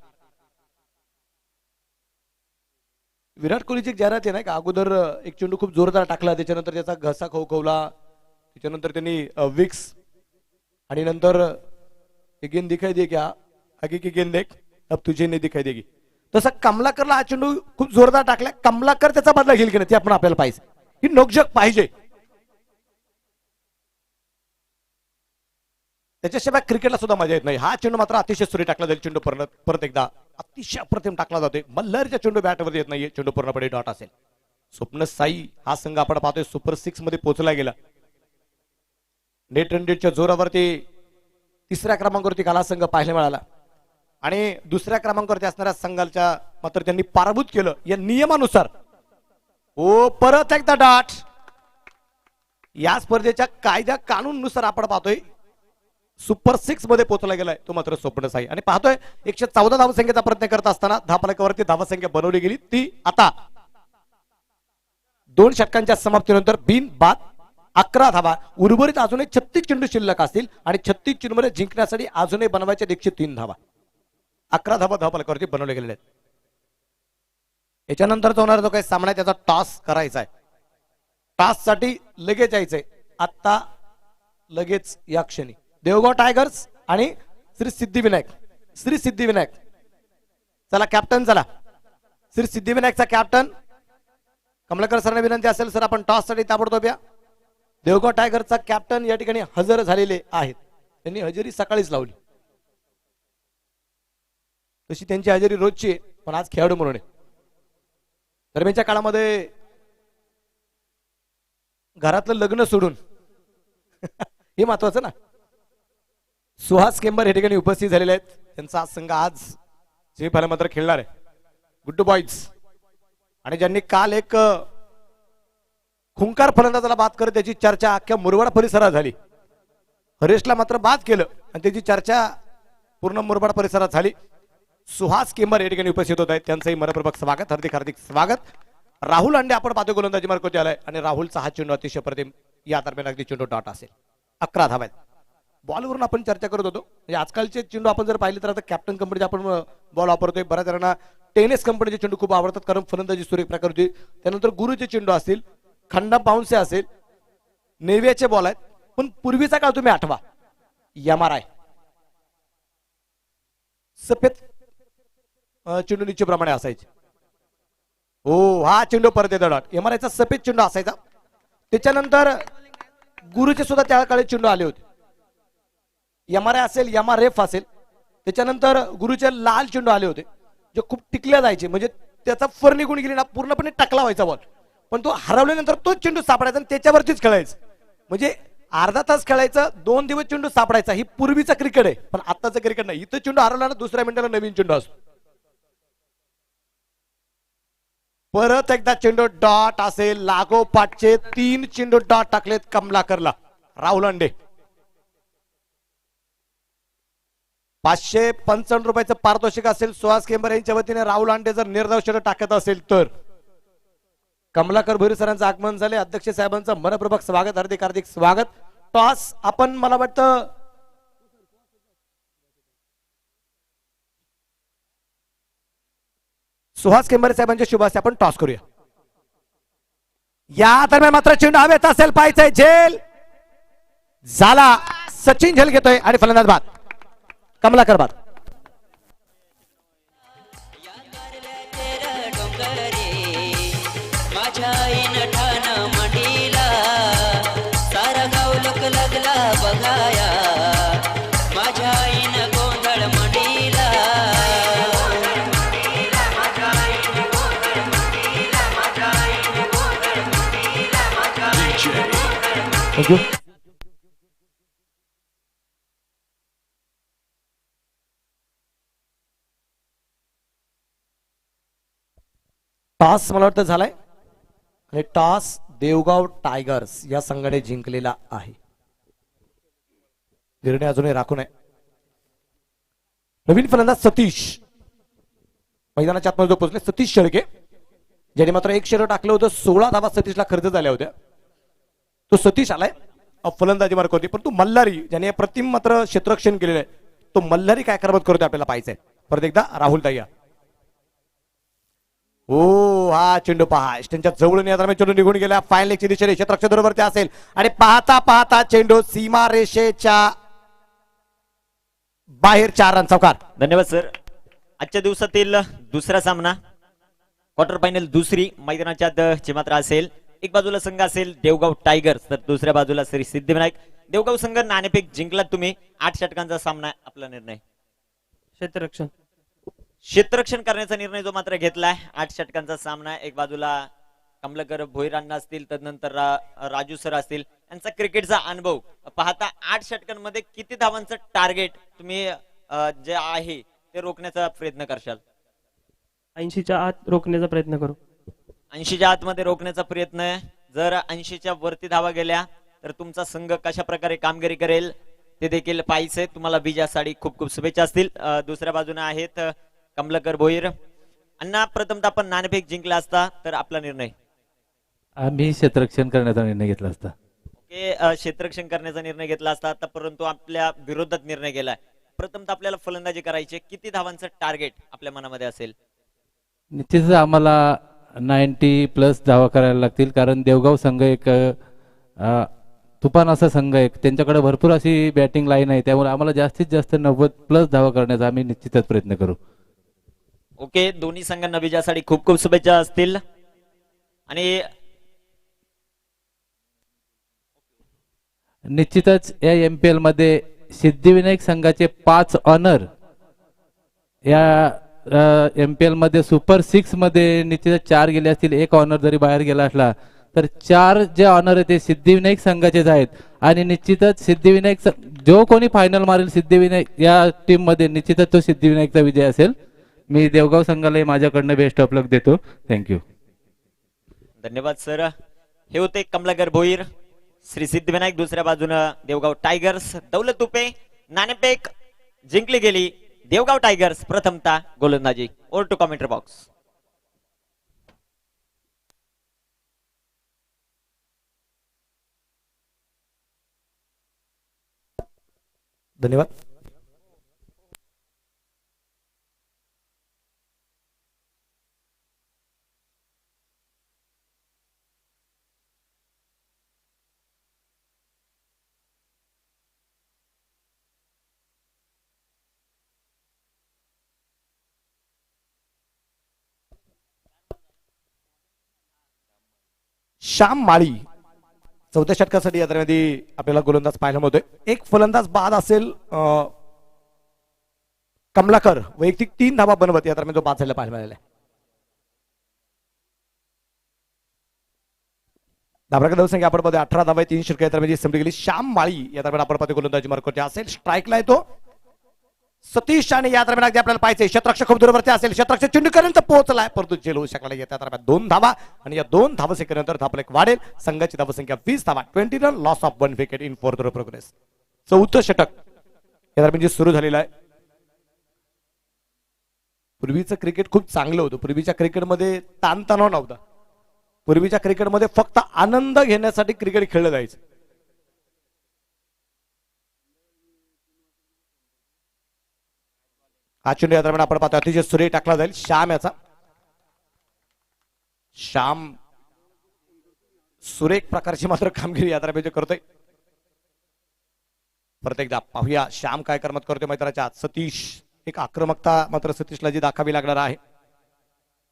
विराट कोहलीची एक जाहिरात आहे ना का अगोदर एक चेंडू खूप जोरदार टाकला. त्याच्यानंतर त्याचा घसा खवखवला. त्याच्यानंतर त्यांनी विक्स आणि नंतर गेंद दिखाई दे क्या आगे की गेंद देख अब तुझे नाही दिखाई देगी. तसं कमलाकरला हा चेंडू खूप जोरदार टाकला. कमलाकर त्याचा बदला घेईल की नाही ते आपण आपल्याला पाहिजे. ही नोकझोक पाहिजे. त्याच्याशिवाय क्रिकेटला सुद्धा मजा येत नाही. हा चेंडू मात्र अतिशय सुरे टाकला जाईल. चेंडू परत एकदा अतिशय अप्रतिम टाकला जातोय. मल्हारच्या चेंडू बॅटवर येत नाहीये. चेंडू पूर्णपणे डॉट असेल. स्वप्न साई हा संघ आपण पाहतोय सुपर 6 मध्ये पोहोचला गेला. नेट रन रेटच्या जोरावरती 3ऱ्या क्रमांकावरती काला संघ पाहायला मिळाला आणि 2ऱ्या क्रमांकावरती असणाऱ्या संघाच्या मात्र त्यांनी पराभूत केलं या नियमानुसार. ओ परत एकदा डॉट. या स्पर्धेच्या कायदा कानूननुसार आपण पाहतोय सुपर 6 मध्ये पोहोचला गेलाय तो मात्र स्वप्न साई. आणि पाहतोय 114 धावसंख्येचा प्रयत्न करत असताना धापलकावरती धावसंख्या बनवली गेली. ती आता 2 षटकांच्या समाप्तीनंतर बिन बाद 11 धावा. उर्वरित अजूनही 36 चेंडू शिल्लक असतील आणि 36 चेंडूमध्ये जिंकण्यासाठी अजूनही बनवायच्या 103 धावा. 11 धावा धापलकावरती बनवले गेलेले आहेत. याच्यानंतर होणारा जो काही सामना आहे त्याचा टॉस करायचा आहे. टॉस साठी लगेच यायचंय आता लगेच या क्षणी. देवगाव टायगर्स आणि श्री सिद्धिविनायक. श्री सिद्धिविनायक चला कॅप्टन. चला श्री सिद्धिविनायकचा कॅप्टन कमलाकर सरांना विनंती असेल सर आपण टॉस साठी ताबडतोब या. देवगाव टायगरचा कॅप्टन या ठिकाणी हजर झालेले आहेत. त्यांनी हजेरी सकाळीच लावली. तशी त्यांची हजेरी रोजची आहे पण आज खेळाडू म्हणून आहे. दरम्यानच्या काळामध्ये घरातलं लग्न सोडून हे महत्वाचं ना. सुहास केंबर या ठिकाणी उपस्थित झालेले आहेत. त्यांचा संघ आज जे मात्र खेळणार आहे गुड्डू बॉईज. आणि ज्यांनी काल एक खुंकार फलंदाजाला बाद करत त्याची चर्चा अख्ख्या मुरबाड परिसरात झाली. हरेशला मात्र बाद केलं आणि त्याची चर्चा पूर्ण मुरबाड परिसरात झाली. सुहास केंबर या ठिकाणी उपस्थित होत आहेत. त्यांचंही मनपूर्वक स्वागत. हार्दिक हार्दिक स्वागत. राहुल अंडे आपण पाहतो गोलंदाजी मार्गावरती आलाय आणि राहुलचा हा चेंडू अतिशय प्रतिम. या दरम्यान अगदी चेंडू डॉट असेल. 11 धावा आहेत. बॉलवरून आपण चर्चा करत होतो. म्हणजे आजकालचे चेंडू आपण जर पाहिले तर आता कॅप्टन कंपनीचे आपण बॉल वापरतोय. बऱ्याच जणांना टेनिस कंपनीचे चेंडू खूप आवडतात कारण फलंदाजी सुरेख प्रकार होती. त्यानंतर गुरुचे चेंडू असतील. खंडा बाउन्स असेल, नेव्याचे बॉल आहेत, पण पूर्वीचा काळ तुम्ही आठवा, MRI सफेद चेंडू निश्चित प्रमाणे असायचे. हो, हा चेंडू परत येतो डॉट. MRIचा सफेद चेंडू असायचा. त्याच्यानंतर गुरुचे सुद्धा त्या काळी चेंडू आले होते. MRI असेल, MRF असेल, त्याच्यानंतर गुरुचे लाल चेंडू आले होते जे खूप टिकल्या जायचे, म्हणजे त्याचा फर निघून गेली ना पूर्णपणे टाकला व्हायचा बॉल, पण तो हरवल्यानंतर तोच चेंडू सापडायचा आणि त्याच्यावरतीच खेळायचं. म्हणजे अर्धा तास खेळायचं, 2 दिवस चेंडू सापडायचा. ही पूर्वीचा क्रिकेट आहे, पण आत्ताचं क्रिकेट नाही. इथं चेंडू हरवला ना दुसऱ्या मिनिटाला नवीन चेंडू असतो. परत एकदा चेंडू डॉट असेल, लागोपाठचे 3 चेंडू डॉट टाकलेत कमलाकरला. राहुल अंडे 555 रुपयाचं पारितोषिक असेल सुहास केंबर यांच्या वतीने. राहुल अंडे जर निर्धाव षटक टाकत असेल तर. कमलाकर भोईर सरांचं आगमन झाले. अध्यक्ष साहेबांचं मनपूर्वक स्वागत, हार्दिक हार्दिक स्वागत. टॉस आपण मला वाटतं सुहास केंबरे साहेबांच्या शुभ हस्ते आपण टॉस करूया. या दरम्यान मात्र चेंडू हवेत असेल, पाहायचंय झेल झाला. सचिन झेल घेतोय आणि फलंदाज बाद, कमलाकर बाद. थँक्यू. टॉस मला वाटतं झालाय आणि टॉस देवगाव टायगर्स या संघाने जिंकलेला आहे. निर्णय अजूनही राखून आहे. नवीन फलंदाज सतीश मैदानाच्या आतमध्ये पोहोचले. सतीश शेळके ज्याने मात्र 1 षटक टाकलं होतं. 16 धावा सतीशला खर्च झाल्या होत्या. तो सतीश आलाय फलंदाजी मार्क होती, परंतु मल्हारी ज्याने प्रतिम मात्र क्षेत्ररक्षण केलेलं आहे, तो मल्हारी काय करमत करतोय आपल्याला पाहायचंय. परत एकदा राहुल दया. हो, हा चेंडू पहा त्यांच्या जवळून या दरम्यान चेंडू निघून गेला. फाईन लेगच्या दिशेने क्षेत्ररक्षक बरोबर ते असेल आणि पाहता पाहता चेंडू सीमा रेषेच्या बाहेर. 4 रन चौकार. धन्यवाद सर. आजच्या दिवसातील दुसरा सामना क्वार्टर फायनल दुसरी मैदानाच्या आत मात्र असेल. एक बाजूला संघ असेल देवगाव टायगर्स, तर दुसऱ्या बाजूला श्री सिद्धिविनायक. देवगाव संघ नाणेफेक जिंकला तुम्ही. 8 षटकांचा सामना. आपला निर्णय क्षेत्ररक्षण करण्याचा निर्णय जो मात्र घेतलाय. 8 षटकांचा सामना. एक बाजूला कमलाकर भोईरांना असतील, तदनंतर राजू सर असतील. यांचा क्रिकेटचा अनुभव पाहता 8 षटकांमध्ये किती धावांचं टार्गेट तुम्ही जे आहे ते रोखण्याचा प्रयत्न करशाल? 80च्या आत रोखण्याचा प्रयत्न करू. 80च्या आतमध्ये रोखण्याचा प्रयत्न. जर 80च्या वरती धावा गेल्या तर तुमचा संघ कशा प्रकारे कामगिरी करेल ते देखील पाहायचंय. तुम्हाला विजयासाठी खूप खूप शुभेच्छा असतील. दुसऱ्या बाजूने आहेत कमलाकर भोईर. अण्णा, प्रथमतः आपण नाणेफेक जिंकला असता तर आपला निर्णय? आम्ही क्षेत्ररक्षण करण्याचा निर्णय घेतला असता. ओके, क्षेत्ररक्षण करण्याचा निर्णय घेतला असता, तर परंतु आपल्या विरोधात निर्णय गेलाय. प्रथमतः आपल्याला फलंदाजी करायची. किती धावांचं टार्गेट आपल्या मनामध्ये असेल? निश्चितच आम्हाला 90+ धावा करायला लागतील, कारण देवगाव संघ एक तुफान असा संघ आहे. त्यांच्याकडे भरपूर अशी बॅटिंग लाईन आहे, त्यामुळे आम्हाला जास्तीत जास्त 90+ धावा करण्याचा आम्ही निश्चितच प्रयत्न करू. ओके, दोन्ही संघांना विजयासाठी खूप खूप शुभेच्छा असतील. आणि निश्चितच या MPL मध्ये सिद्धिविनायक संघाचे 5 ऑनर या MPL मध्ये सुपर 6 मध्ये निश्चितच 4 गेले असतील. 1 ऑनर जरी बाहेर गेला असला तर 4 जे ऑनर आहे ते सिद्धिविनायक संघाचेच आहेत. आणि निश्चितच सिद्धिविनायक जो कोणी फायनल मारेल सिद्धिविनायक या टीम मध्ये, निश्चितच तो सिद्धिविनायकचा विजय असेल. मी देवगाव संघाला माझ्याकडनं बेस्ट ऑफ लक देतो. थँक्यू. धन्यवाद सर. हे होते कमलाकर भोईर, श्री सिद्धिविनायक. दुसऱ्या बाजूनं देवगाव टायगर्स. दौलत तुपे. नाणेफेक जिंकली गेली. देवगाव टायगर्स प्रथमतः गोलंदाजी. Over to commentary box. धन्यवाद. श्याम माळी चौथ्या षटकासाठी या दरम्यान आपल्याला गोलंदाज पाहायला मिळतोय. एक फलंदाज बाद असेल कमलाकर वैयक्तिक 3 धावा बनवत या दरम्यान जो बाद झालेला पाहायला मिळालेला आहे. धाबराका धावसंख्या आपण पाहतोय 18 धावा 3 षटक या दरम्यान संपली गेली. श्याम माळी या दरम्यान आपण पाहतोय गोलंदाजी मार्कवरती असेल. स्ट्राईकला येतो सतीश आणि या दरम्यान अगदी आपल्याला पाहिजे क्षेत्ररक्षक खूप दूरवरती असेल. क्षेत्ररक्षक चेंडूपर्यंत पोहोचलाय परंतु झेल होऊ शकला या दरम्यान 2 धावा आणि या 2 धावसंख्येनंतर धावफलक वाढेल. संघाची धावसंख्या 20 धावा 20 run loss of 1 wicket in fourth progress. चौथं षटक या दरम्यान जे सुरू झालेलं आहे. पूर्वीचं क्रिकेट खूप चांगलं होतं. पूर्वीच्या क्रिकेटमध्ये ताणतणाव नव्हता. पूर्वीच्या क्रिकेटमध्ये फक्त आनंद घेण्यासाठी क्रिकेट खेळलं जायचं. हा चेंडू या दरम्यान आपण पाहतो अतिशय सुरेख टाकला जाईल. श्याम याचा श्याम सुरेख प्रकारची मात्र कामगिरी या दरम्यान करतोय. परत एकदा पाहूया श्याम काय करमत करतोय मैदानाच्या आत. सतीश एक आक्रमकता मात्र सतीशला जी दाखवावी लागणार आहे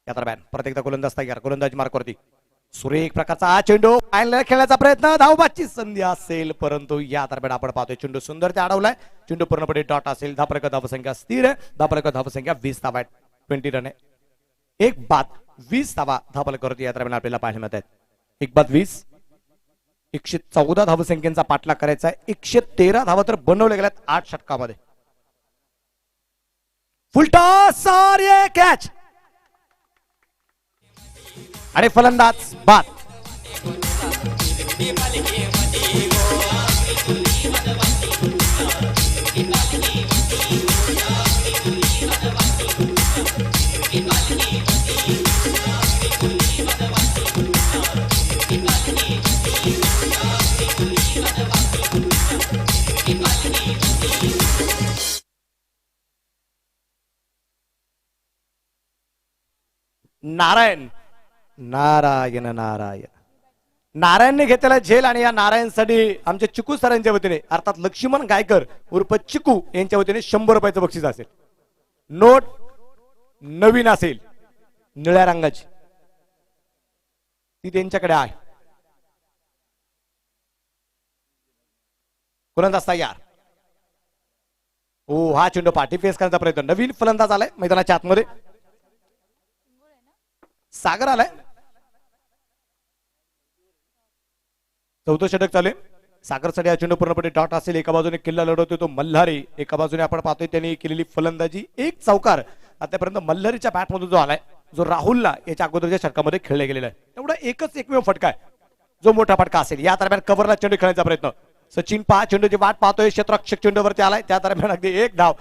या दरम्यान. परत एकदा गोलंदाज तयार गोलंदाजी मार्कवरती सुरेख प्रकारचा हा चेंडू फायनल खेळण्याचा प्रयत्न धावबाची संधी असेल परंतु या दरम्यान आपण पाहतोय चेंडू सुंदर ते अडवलाय. चेंडू पूर्णपणे डॉट असेल. धापरक धावसंख्या स्थिर आहे. धापरक धावसंख्या 20 धावा 20 रन आहे. एक बाद 20 धावा धापलकावरती या दरम्यान आपल्याला पाहायला मिळत आहेत. एक बाद 20 114 धावसंख्येचा पाठलाग करायचा आहे. 113 धावा तर बनवले गेल्यात 8 षटकामध्ये. फुलटॉस और ये कॅच आणि फलंदाज बाद. नारायण नारायण नारायण नारायणने घेतलेला झेल आणि या नारायणसाठी आमच्या चिकू सरांच्या वतीने अर्थात लक्ष्मण गायकर उर्फ चिकू यांच्या वतीने 100 रुपयाचं बक्षीस असेल. नोट नवीन असेल निळ्या रंगाची ती त्यांच्याकडे आहे. गोलंदाज तयार. ओ हा चेंडू पाठी फेस करण्याचा प्रयत्न. नवीन फलंदाज आलाय मैदानाच्या आतमध्ये. सागर आलाय. चौथं षटक चालू आहे. सागरसाठी हा चेंडू पूर्णपणे डॉट असेल. एका बाजूने किल्ला लढवतोय तो मल्हारी. एका बाजूने आपण पाहतोय त्यांनी केलेली फलंदाजी एक चौकार आतापर्यंत मल्हारीच्या बॅट मधून जो आलाय जो राहुलला याच्या अगोदरच्या षटकामध्ये खेळला गेलेला आहे. एवढा एकमेव फटका आहे जो मोठा फटका असेल. या दरम्यान कव्हरला चेंडू खेळण्याचा प्रयत्न. सचिन पहा चेंडूची वाट पाहतोय. क्षेत्ररक्षक चेंडूवरती आलाय. त्या दरम्यान अगदी एक धाव.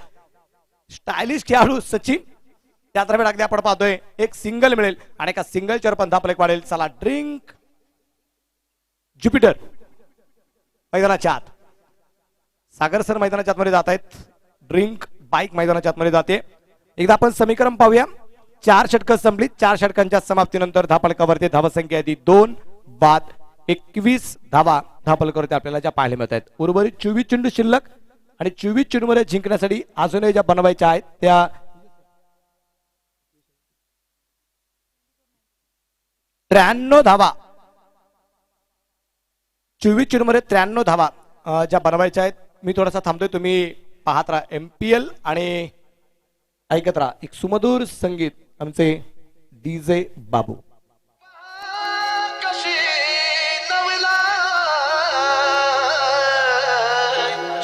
स्टायलिश खेळाडू सचिन. त्या दरम्यान अगदी आपण पाहतोय एक सिंगल मिळेल आणि एका सिंगलच्या पण धापलेक वाढेल. चला ड्रिंक ज्युपिटर मैदानाच्या आत. सागर सर मैदानाच्या आतमध्ये जात आहेत. ड्रिंक बाईक मैदानाच्या आतमध्ये जाते. एकदा आपण समीकरण पाहूया. 4 षटकं संपली. 4 षटकांच्या समाप्तीनंतर धापलकावरती धावसंख्या आधी 2 बाद 21 धावा धापलकावरती आपल्याला ज्या पाहायला मिळत आहेत. उर्वरित 24 चेंडू शिल्लक आणि 24 चेंडूमध्ये जिंकण्यासाठी अजूनही ज्या बनवायच्या आहेत त्या 93 धावा. 24 चेंडूमध्ये 93 धावा ज्या बनवायच्या आहेत. मी थोडासा थांबतोय. तुम्ही पाहत राहा MPL आणि ऐकत राहा एक सुमधुर संगीत आमचे DJ बाबू.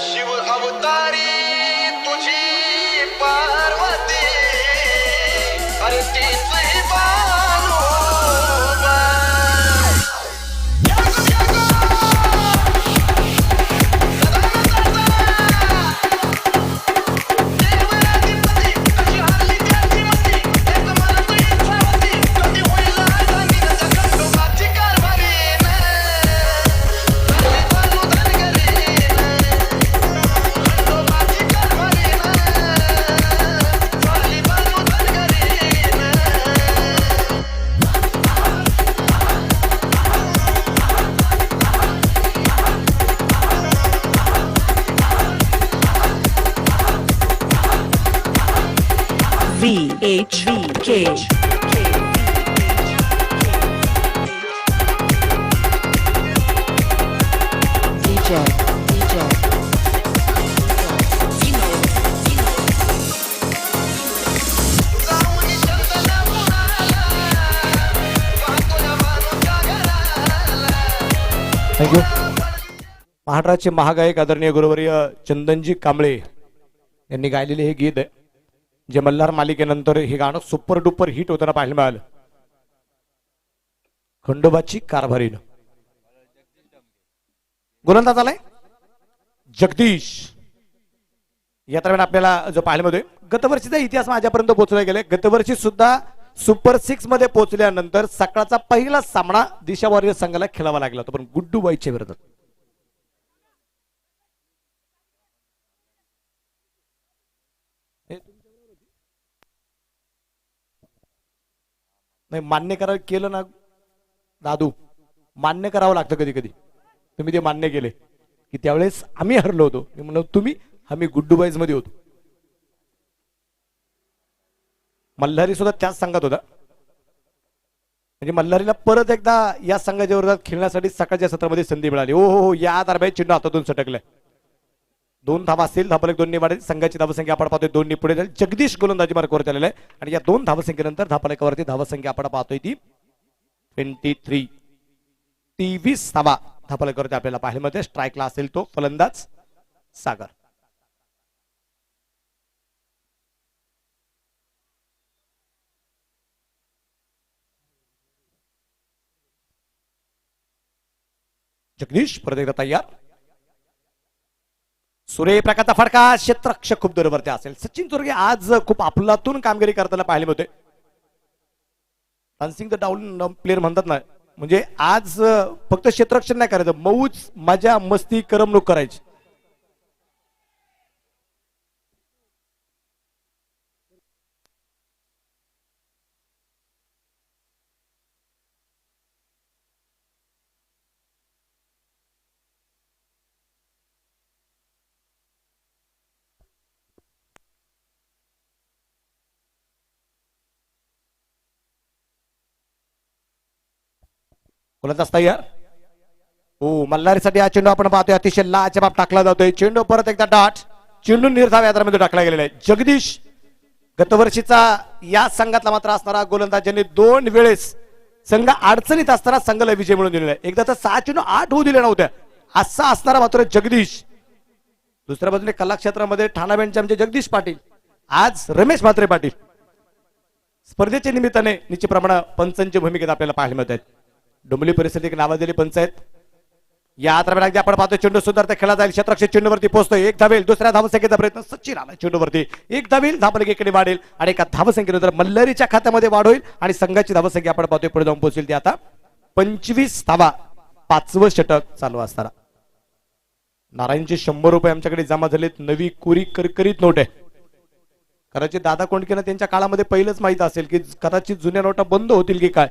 शिव अवतारी तुझी पार्वती अरे तीच बानू VHVK. थँक्यू. महाराष्ट्राचे महागायक आदरणीय गुरुवर्य चंदनजी कांबळे यांनी गायलेले हे गीत आहे, जे मल्हार मालिकेनंतर हे गाणं सुपर डुपर हिट होताना पाहायला मिळालं. खंडोबाची कारभारीनं गोलंदाज आलाय जगदीश. या दरम्यान आपल्याला जो पाहायला मिळतोय, गतवर्षीचा इतिहास माझ्यापर्यंत पोहोचला गेलाय. गतवर्षी सुद्धा सुपर 6 मध्ये पोहोचल्यानंतर सकाळचा पहिला सामना दिशा वॉरियर संघाला खेळावा लागला होता, पण गुड्डू बाईच्या विरोधात. नाही, मान्य करायला केलं ना दादू, मान्य करावं लागतं कधी कधी. तुम्ही ते मान्य केले की त्यावेळेस आम्ही हरलो होतो. मी म्हणलो तुम्ही, आम्ही गुड्डूबाईज मध्ये होतो. मल्हारी सुद्धा त्याच संघात होता. म्हणजे मल्हारीला परत एकदा या संघाच्या विरोधात खेळण्यासाठी सकाळच्या सत्रामध्ये संधी मिळाली. हो हो हो, या दरम्यान चिन्ह हातातून सटकलंय. 2 धावा असतील, धापलक 2 वाढेल. संघाची धावसंख्या आपण पाहतोय 2 पुढे जाईल. जगदीश गोलंदाजी मार्गावरती आलेला आहे आणि या 2 धावसंख्येनंतर धापलकावरती धावसंख्या आपण पाहतोय ती 23 धावा धापलकावरती आपल्याला पाहायला मिळते. स्ट्राईकला असेल तो फलंदाज सागर. जगदीश परत एकदा तयार. सूर्यप्रकाशचा फडका, क्षेत्ररक्षक खूप दूरवरती असेल. सचिन चोरगे आज खूप अफलातून कामगिरी करताना पाहायला मिळते. डान्सिंग द डाऊन प्लेअर म्हणतात ना, म्हणजे आज फक्त क्षेत्ररक्षण नाही करायचं, मौज मजा मस्ती करमणूक करायची. गोलंदाज तयार. हो, मल्हारीसाठी हा चेंडू आपण पाहतोय अतिशय लाजबाब टाकला जातोय. चेंडू परत एकदा डाट, चेंडू निर्धाव यात्रामध्ये टाकला गेलेला आहे. जगदीश गतवर्षीचा या संघातला मात्र असणारा गोलंदाज, ज्यांनी 2 वेळेस संघ अडचणीत असताना संघाला विजय मिळवून दिलेला आहे. एकदा तर 6 चेंडू 8 होऊ दिले नव्हत्या, असा असणारा मात्र जगदीश. दुसऱ्या बाजूने कला क्षेत्रामध्ये ठाणा बँडचे आमचे जगदीश पाटील, आज रमेश म्हात्रे पाटील. स्पर्धेच्या निमित्ताने निश्चितप्रमाणे पंचांची भूमिकेत आपल्याला पाहायला मिळत आहेत. डोंबिवली परिसरात एक नावाजलेली पंचायत. या दरम्यान आपण पाहतो चेंडू सुद्धा खेळला जाईल. क्षेत्ररक्षक चेंडूवरती पोहोचतोय. 1 धावेल. दुसऱ्या धावसंख्येचा प्रयत्न सचिन आला चेंडूवरती. 1 धावेल. धावसंख्येकडे वाढेल आणि एका धावसंख्येनंतर मल्हारीच्या खात्यामध्ये वाढ होईल आणि संघाची धावसंख्या आपण पाहतोय पुढे जाऊन पोहोचेल ती आता 25 धावा. 5वं षटक चालू असताना नारायणचे 100 रुपये आमच्याकडे जमा झालेत. नवी कोरी करकरीत नोट आहे. कदाचित दादा कोंडकेनं त्यांच्या काळामध्ये पहिलंच माहित असेल की कदाचित जुन्या नोटा बंद होतील की काय.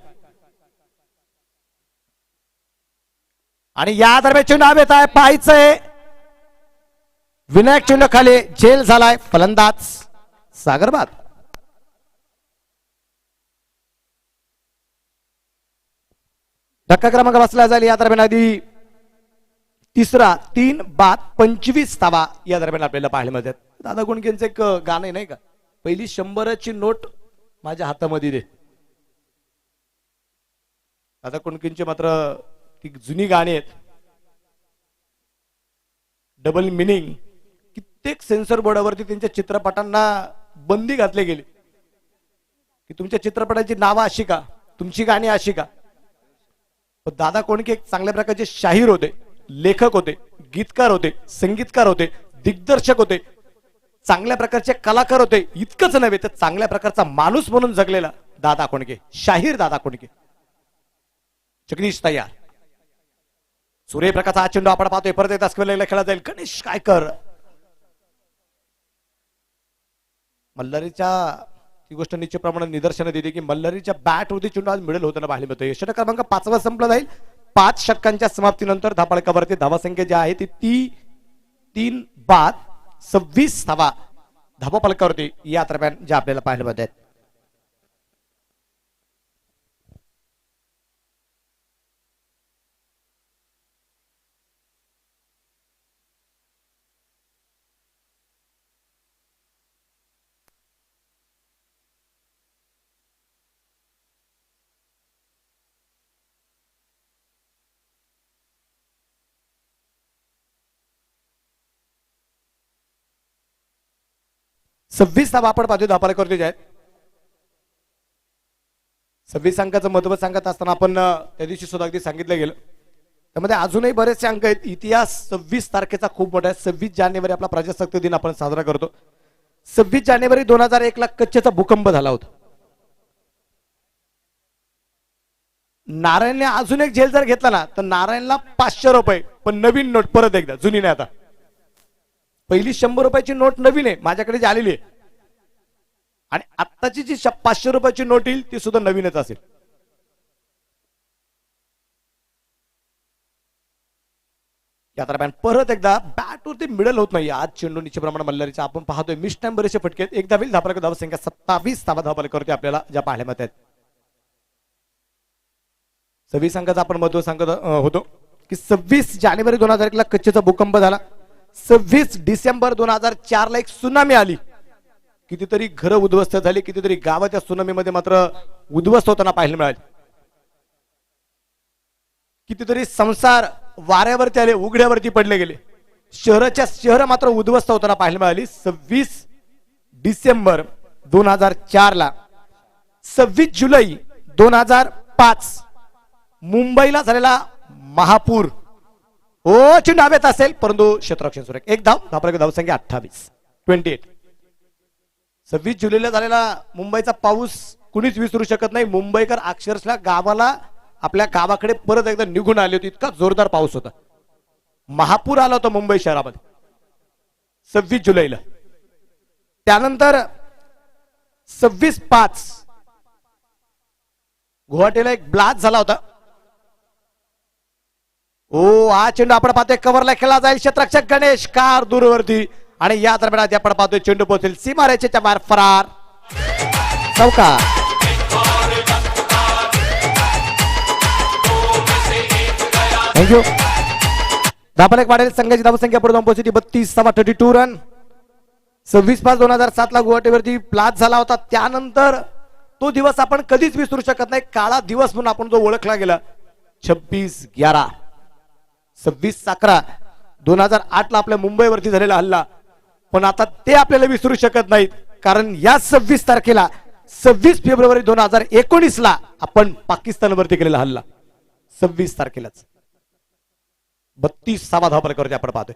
आणि या दरम्यान चेंडू हवेत आहे, पाहायचंय. विनायक चेंडू खाली झेल झालाय. फलंदाज सागर बाद. धक्का क्रमांक बसला जाईल. या दरम्यान आधी तिसरा 3 बाद 25 धावा या दरम्यान आपल्याला पाहायला मिळतात. दादा कोंडकेंचं एक गाणं आहे नाही का, पहिली 100ची नोट माझ्या हातामध्ये दे. दादा कोंडकेंचे मात्र ती जुनी गाणी आहेत. Double meaning. कित्येक सेन्सर बोर्डावरती त्यांच्या चित्रपटांना बंदी घातली गेली की तुमच्या चित्रपटाची नावं अशी का, तुमची गाणी अशी का. दादा कोंडके एक चांगल्या प्रकारचे शाहीर होते, लेखक होते, गीतकार होते, संगीतकार होते, दिग्दर्शक होते, चांगल्या प्रकारचे कलाकार होते. इतकंच नव्हे तर चांगल्या प्रकारचा माणूस म्हणून जगलेला दादा कोंडके, शाहीर दादा कोंडके. जगदीश तयार. सूर्यप्रकाशचा हा चेंडू आपण पाहतोय. परत एकदा स्क्वेअरला खेळला जाईल. गणेश कायकर. मल्हारीच्या ती गोष्ट निश्चितप्रमाणे निदर्शनं देते की मल्हारीच्या बॅट होती चेंडू आज मिडल होताना पाहायला मिळतोय. षटक क्रमांक 5वा संपला जाईल. 5 षटकांच्या समाप्तीनंतर धापळकावरती धावासंख्या जी आहे ती 3 बाद 26 धावा धावफलकावरती या दरम्यान ज्या आपल्याला पाहायला मिळत आहेत. 26 धावा आपण पाहतोय धापालेकरती जे आहेत. 26 अंकाचं महत्व सांगत असताना आपण त्या दिवशी सुद्धा अगदी सांगितलं गेलं. त्यामध्ये अजूनही बरेचसे अंक आहेत. इतिहास 26 तारखेचा खूप मोठा आहे. 26 जानेवारी आपला प्रजासत्ताक दिन आपण साजरा करतो. 26 जानेवारी 2001 ला कच्छचा भूकंप झाला होता. नारायणने अजून एक झेल जर घेतला ना तर नारायणला 500 रुपये, पण नवीन नोट परत एकदा, जुनी नाही आता. पहिली 100 रुपयाची नोट नवीन आहे माझ्याकडे जी आलेली आहे, आणि आत्ताची जी 500 रुपयाची नोट येईल ती सुद्धा नवीनच असेल. या दरम्यान परत एकदा बॅटवरती मिडल होत नाही. आज चेंडू निश्चित प्रमाणात मल्हारीचा आपण पाहतोय मिस टाइम बरेचसे फटके. एकदा होईल धापालेकर धाव संख्या 27 धावा धापालेकरती आपल्याला ज्या पाहायला मिळत आहेत. 26 अंकाचा आपण महत्व सांगत होतो की 26 जानेवारी 2001 ला कच्छचा भूकंप झाला. 26 डिसेंबर 2004 ला एक सुनामी आली. कितीतरी घरं उद्ध्वस्त झाली, कितीतरी गावं त्या सुनामीमध्ये मात्र उद्ध्वस्त होताना पाहायला मिळाली. कितीतरी संसार वाऱ्यावरती आले, उघड्यावरती पडले गेले. शहर मात्र उद्ध्वस्त होताना पाहायला मिळाली. 26 डिसेंबर 2004 ला 26 जुलै 2005 मुंबईला झालेला महापूर. ओ चेंडू हवेत असेल परंतु क्षेत्ररक्षण सुरेख. एक धाव, धापालेकर धाव संख्या 28. 26 जुलैला झालेला मुंबईचा पाऊस कुणीच विसरू शकत नाही. मुंबईकर अक्षरशः गावाला, आपल्या गावाकडे परत एकदा निघून आले होते. इतका जोरदार पाऊस होता. महापूर आला होता मुंबई शहरामध्ये 26 जुलैला. त्यानंतर 26/5 गुवाहाटीला एक ब्लास्ट झाला होता. ओ हा चेंडू आपण पाहतोय कव्हरला खेळला जाईल. क्षेत्ररक्षक गणेश कार दूरवरती, आणि या दरम्यान आपण पाहतोय चेंडू पोहोचेल सीमारेषेच्या बाहेर. फरार चौका. थँक्यू. धापालेक वाढेल संघाची धावसंख्या पुढे जाऊन पोहोचली 32 रन. 26/5/2007 ला गुवाहाटीवरती ब्लास्ट झाला होता. त्यानंतर तो दिवस आपण कधीच विसरू शकत नाही. काळा दिवस म्हणून आपण जो ओळखला गेला. 26/11 26/11/2008 ला आपल्या मुंबईवरती झालेला हल्ला, पण आता ते आपल्याला विसरू शकत नाहीत. कारण या 26 तारखेला 26 फेब्रुवारी 2019 ला आपण पाकिस्तानवरती केलेला हल्ला 26 तारखेलाच 32 धावापर्यंत आपण पाहतोय.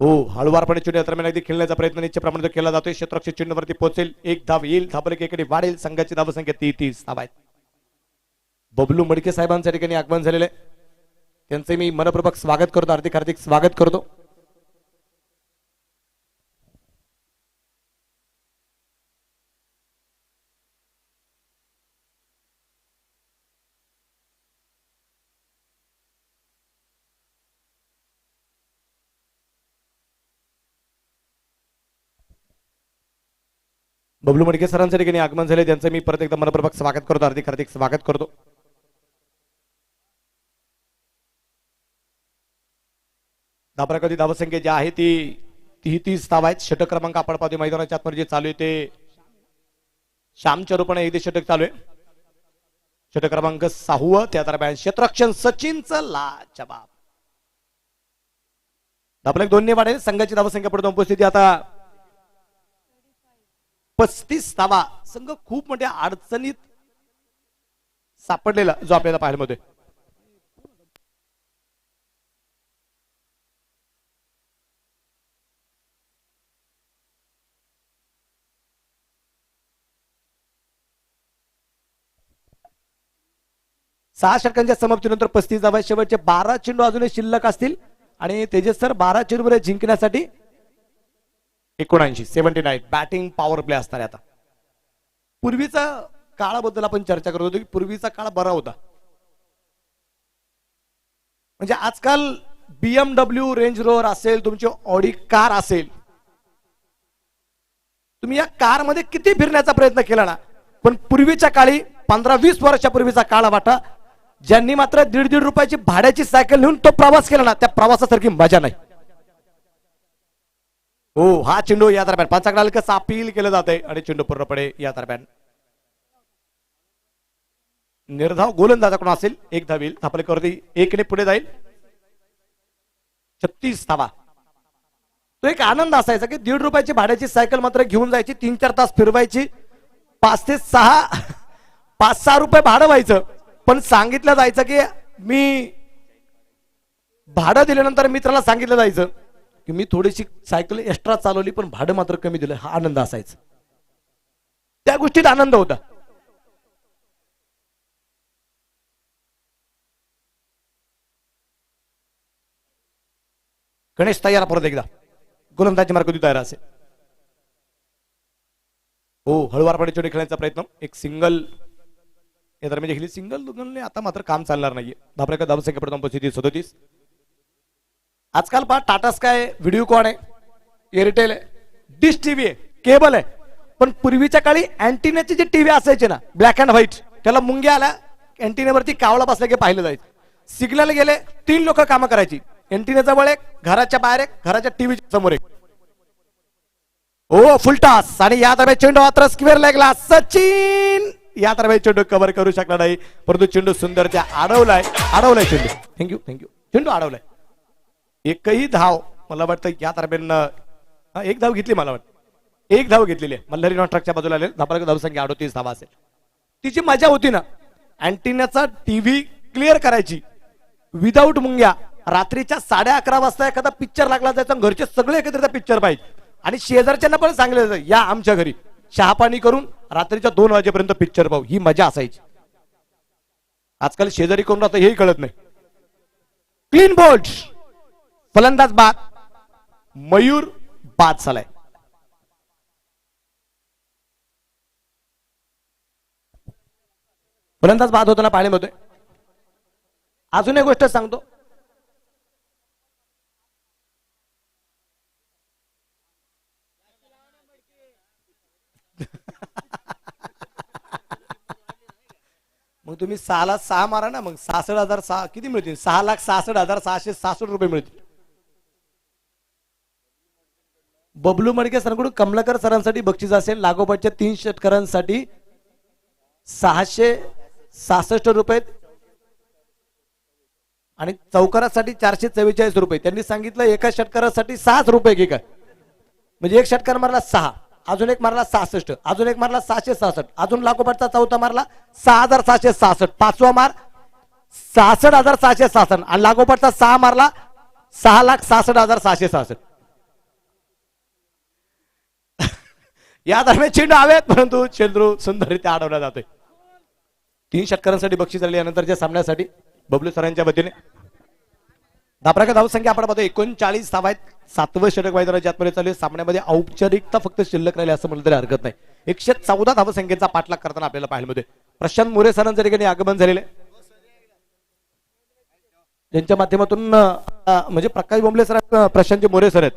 हो हळुवारपणे चेंडू दरम्यान अगदी खेळण्याचा प्रयत्न निश्चित प्रमाणात केला जातोय. क्षेत्ररक्षक चेंडूवरती पोहोचेल. एक धाव येईल. धापालेक एकडे वाढेल. संघाची धावसंख्या 33 धावा आहेत. बबलू मडके साहेबांच्या ठिकाणी आगमन झालेलं आहे. त्यांचे मी मनपूर्वक स्वागत करतो. हार्दिक स्वागत करतो. बबलू मडके सरांच्या ठिकाणी आगमन झाले. त्यांचं मी परत एकदा मनपूर्वक स्वागत करतो. हार्दिक स्वागत करतो. धापालेकरची धावसंख्या जी आहे ती 33 धावा आहेत. षटक क्रमांक आपण पाहतोय मैदानाच्या आतमध्ये जे चालू आहे ते श्यामच्या रूपाने एकदा षटक चालू आहे. षटक क्रमांक 6. त्या दरम्यान क्षेत्ररक्षण सचिनचं लाजवाब. धापालेक 2 ने वाढेल. संघाची धावसंख्या पुढे उपस्थिती आता 35 धावा. संघ खूप मोठ्या अडचणीत सापडलेला जो आपल्याला पाहायला मिळतोय. सहा षटकांच्या समाप्तीनंतर 35 धावा. शेवटचे 12 चेंडू अजूनही शिल्लक असतील आणि तेजस सर 12 चेंडूमध्ये जिंकण्यासाठी 79 बॅटिंग पॉवर प्ले असणार आहे. आता पूर्वीचा काळाबद्दल आपण चर्चा करत होतो की पूर्वीचा काळ बरा होता. म्हणजे आजकाल BMW रेंज रोवर असेल, तुमची ऑडी कार असेल, तुम्ही या कार मध्ये किती फिरण्याचा प्रयत्न केला ना, पण पूर्वीच्या काळी 15-20 वर्षापूर्वीचा काळ वाटा, ज्यांनी मात्र 1.5 रुपयाची भाड्याची सायकल घेऊन तो प्रवास केला ना, त्या प्रवासासारखी मजा नाही. हो हा चेंडू या दरम्यान पंचाकडे कसं अपील केलं जातंय आणि चेंडू पूर्णपणे या दरम्यान निर्धाव गोलंदाजाकडून असेल. एक धाव येईल. धापालेकरती 1 ने पुढे जाईल. 36 धावा. तो एक आनंद असायचा की 1.5 रुपयाची भाड्याची सायकल मात्र घेऊन जायची, 3-4 तास फिरवायची, 5 ते 6 5-6 रुपये भाडं व्हायचं. पण सांगितलं जायचं की मी भाडं दिल्यानंतर मित्राला सांगितलं जायचं की मी थोडीशी सायकल एक्स्ट्रा चालवली पण भाडं मात्र कमी दिलं. हा आनंद असायचा, त्या गोष्टीत आनंद होता. गणेश तयार परत एकदा गोलंदाजी मार्ग तयार असेल. हो, हळूवारपणे चेंडू खेळण्याचा प्रयत्न, एक सिंगल या दरम्यान खेळली, सिंगल दोन. आता मात्र काम चालणार नाहीये. धाबरेकर धावसंख्या प्रथम परिस्थिती 37. आजकाल पहा टाटा स्काय, व्हिडिओकॉन आहे, एअरटेल आहे, डिश टीव्ही आहे, केबल आहे. पण पूर्वीच्या काळी अँटिनाचे जे टीव्ही असायचे ना, ब्लॅक अँड व्हाईट, त्याला मुंग्या आल्या, अँटिनावरती कावळा बसला की पाहिलं जायचं. सिग्नल गेले 3 लोक कामं करायची, अँटिना जवळ एक, घराच्या बाहेर एक, घराच्या टीव्ही समोर एक. हो, फुलटास. आणि या दरम्यान चेंडू मात्र स्क्वेअर लेगला सचिन या दरम्यान चेंडू कव्हर करू शकला नाही, परंतु चेंडू सुंदर त्या अडवलाय चेंडू. थँक्यू चेंडू अडवलाय. एकही धाव मला वाटतं या दरम्यान एक धाव घेतली, मला वाटतं एक धाव घेतलेली आहे. मल्हारी नॉट्रकच्या बाजूला आले. धाबाला धावसंख्या 38 धावा असेल. तिची मजा होती ना, अँटिनाचा टीव्ही क्लिअर करायची विदाऊट मुंग्या. रात्रीच्या 11:30 वाजता एखादा पिक्चर लागला जायचा, घरचे सगळे एकत्रित पिक्चर पाहिजे. आणि शेजारच्यांना पण सांगितलं जायचं या आमच्या घरी चहा पाणी करून रात्रीच्या 2 वाजेपर्यंत पिक्चर पाहू. ही मजा असायची. आजकाल शेजारी कोण राहतं हेही कळत नाही. क्लीन बोल्ड, फलंदाज बाद, मयूर बाद झालाय. फलंदाज बाद होताना पाहिलं होते. अजून एक गोष्ट सांगतो, मग तुम्ही 6 मारा ना, मग 66,000 किती मिळतील? 6,66,666 रुपये मिळतील. बबलू मडके सरांकडून कमलाकर सरांसाठी बक्षीस असेल. लागोपाठच्या 3 षटकारांसाठी 666 रुपये आणि चौकारासाठी 444 रुपये. त्यांनी सांगितलं एका षटकारासाठी 6 रुपये घे का, म्हणजे एक षटकार मारला 6, अजून एक मारला 66, अजून एक मारला 666, अजून लागोपाठचा चौथा मारला 6,666, 5वा मार 66,666 आणि लागोपाठचा 6 मारला 6,66,666. या दरम्यान चेंडू हवेत, परंतु चेंडू सुंदररित्या अडवला जातोय. 3 षटकारांसाठी बक्षीस आले. यानंतरच्या सामन्यासाठी बबलू सरांच्या वतीने धाबराका धावसंख्या आपण पाहतो 39 धावा आहेत. 7वं षटक मैदानाच्या आतमध्ये चालू आहे. सामन्यामध्ये औपचारिकता फक्त शिल्लक राहिली असं म्हटलं तरी हरकत नाही. 114 धावसंख्येचा पाठलाग करताना आपल्याला पाहायला मिळते. प्रशांत मोरे सरांच्या ठिकाणी आगमन झालेले, त्यांच्या माध्यमातून म्हणजे प्रकाश बोंबले सर, प्रशांत मोरे सर आहेत,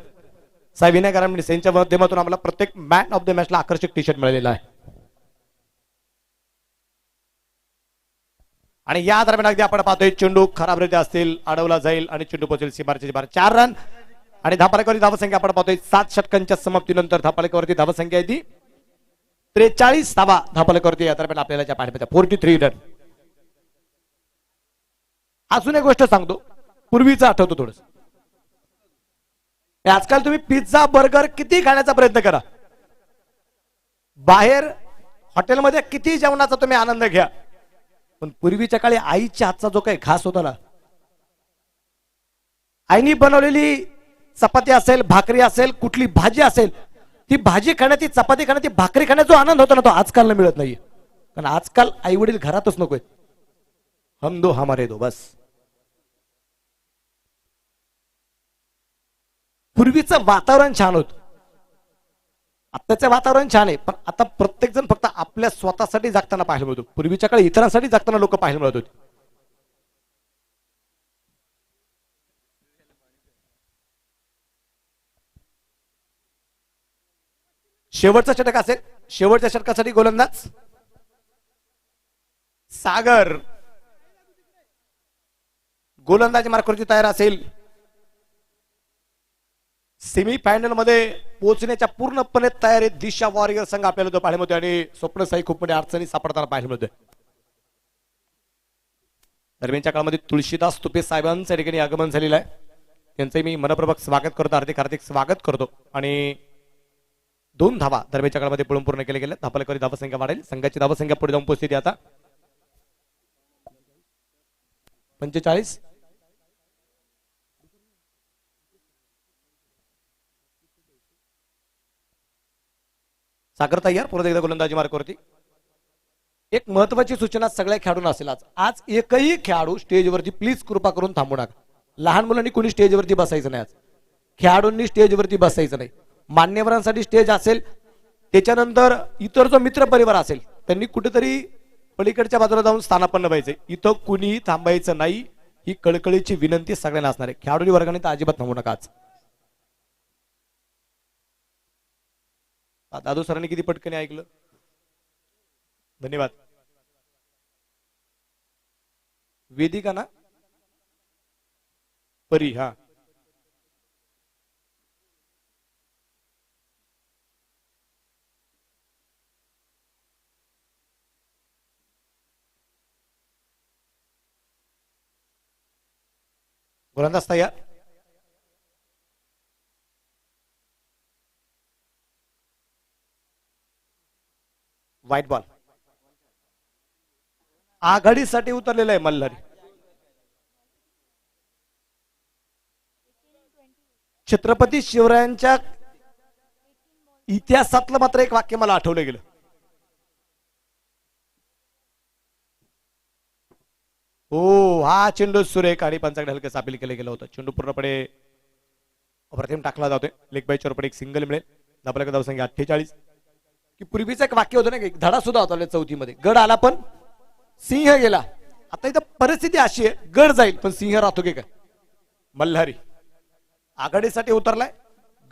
साहेब विनय गारामणी यांच्या माध्यमातून आम्हाला प्रत्येक मॅन ऑफ द मॅचला आकर्षक टी शर्ट मिळालेला आहे. आणि या दरम्यान अगदी आपण पाहतोय चेंडू खराबरित्या असतील, अडवला जाईल आणि चेंडू पोहोचेल सीमारेषेच्या बाहेर. 4 रन आणि धापालेकरची धावसंख्या आपण पाहतोय 7 षटकांच्या समाप्तीनंतर धापालेकरची धावसंख्या आहे ती 43 धावा धापालेकरती या दरम्यान आपल्याला पाहायला 43 रन. अजून एक गोष्ट सांगतो, पूर्वीचं आठवतो थोडस. आजकाल तुम्ही पिझ्झा बर्गर किती खाण्याचा प्रयत्न करा, बाहेर हॉटेलमध्ये किती जेवणाचा तुम्ही आनंद घ्या, पण पूर्वीच्या काळी आईच्या हातचा जो काही घास होता ना, आईनी बनवलेली चपाती असेल, भाकरी असेल, कुठली भाजी असेल, ती भाजी खाण्याची, चपाती खाण्याची, भाकरी खाण्याचा जो आनंद होता ना, तो आजकाल मिळत नाहीये. कारण आजकाल आई वडील घरातच नकोय, हम दो हमारे दो बस. पूर्वीचं वातावरण छान होतं, आत्ताचं वातावरण छान आहे, पण आता प्रत्येक जण फक्त आपल्या स्वतःसाठी जगताना पाहायला मिळतो. पूर्वीच्या काळी इतरांसाठी जगताना लोक पाहायला मिळत होते. शेवटचा षटक असेल, शेवटच्या षटकासाठी गोलंदाज सागर गोलंदाजी मार्कवरती तयार असेल. सेमी फायनल मध्ये पोहोचण्याच्या पूर्णपणे तयारी दिशा वॉरियर संघ आपल्याला तो पाहायला मिळतोय आणि स्वप्नसाई खूप मोठ्या अडचणी सापडताना पाहायला मिळतोय. दरम्यानच्या काळामध्ये तुळशीदास तुपे साहेबांच्या ठिकाणी आगमन झालेलं आहे. यांचंही मी मनपूर्वक स्वागत करतो, हार्दिक हार्दिक स्वागत करतो. आणि 2 धावा दरम्यानच्या काळामध्ये पळून पूर्ण केले गेले. धापलकरी धावसंख्या वाढेल. संघाची धावसंख्या पुढे जाऊन पोहोचली आता 45. सागर तयार परत एकदा गोलंदाजी मार्कवरती. एक महत्वाची सूचना सगळ्या खेळाडूंना असेल, आज एकही खेळाडू स्टेजवरती प्लीज कृपा करून थांबू नका. लहान मुलांनी कोणी स्टेजवरती बसायचं नाही. आज खेळाडूंनी स्टेजवरती बसायचं नाही. मान्यवरांसाठी स्टेज असेल, त्याच्यानंतर इतर जो मित्र परिवार असेल त्यांनी कुठेतरी पलीकडच्या बाजूला जाऊन स्थानापन्न व्हायचे. इथं कुणीही थांबायचं नाही, ही कळकळीची विनंती सगळ्यांना असणार आहे. खेळाडू वर्गाने तर अजिबात थांबू नका. आज दादू सरांनी किती पटकन ऐकलं, धन्यवाद. वेदिका ना परी, हा गोलंदाज तयार. व्हाईट बॉल आघाडीसाठी उतरलेला आहे मल्हारी. छत्रपती शिवरायांच्या इतिहासातलं मात्र एक वाक्य मला आठवलं गेलं. हो, हा चेंडू सुरेख आणि पंचाकडे हलकं अपील केलं गेलं होतं. चेंडू पूर्णपणे अप्रतिम टाकला जातोय. लेग बायच्या वर एक सिंगल मिळेल. धाबा धावसंख्या 48. की पूर्वीचं एक वाक्य होतं ना, एक धडा सुद्धा होता चौथीमध्ये, गड आला पण सिंह गेला. आता इथं परिस्थिती अशी आहे, गड जाईल पण सिंह राहतो की काय. मल्हारी आघाडीसाठी उतरलाय.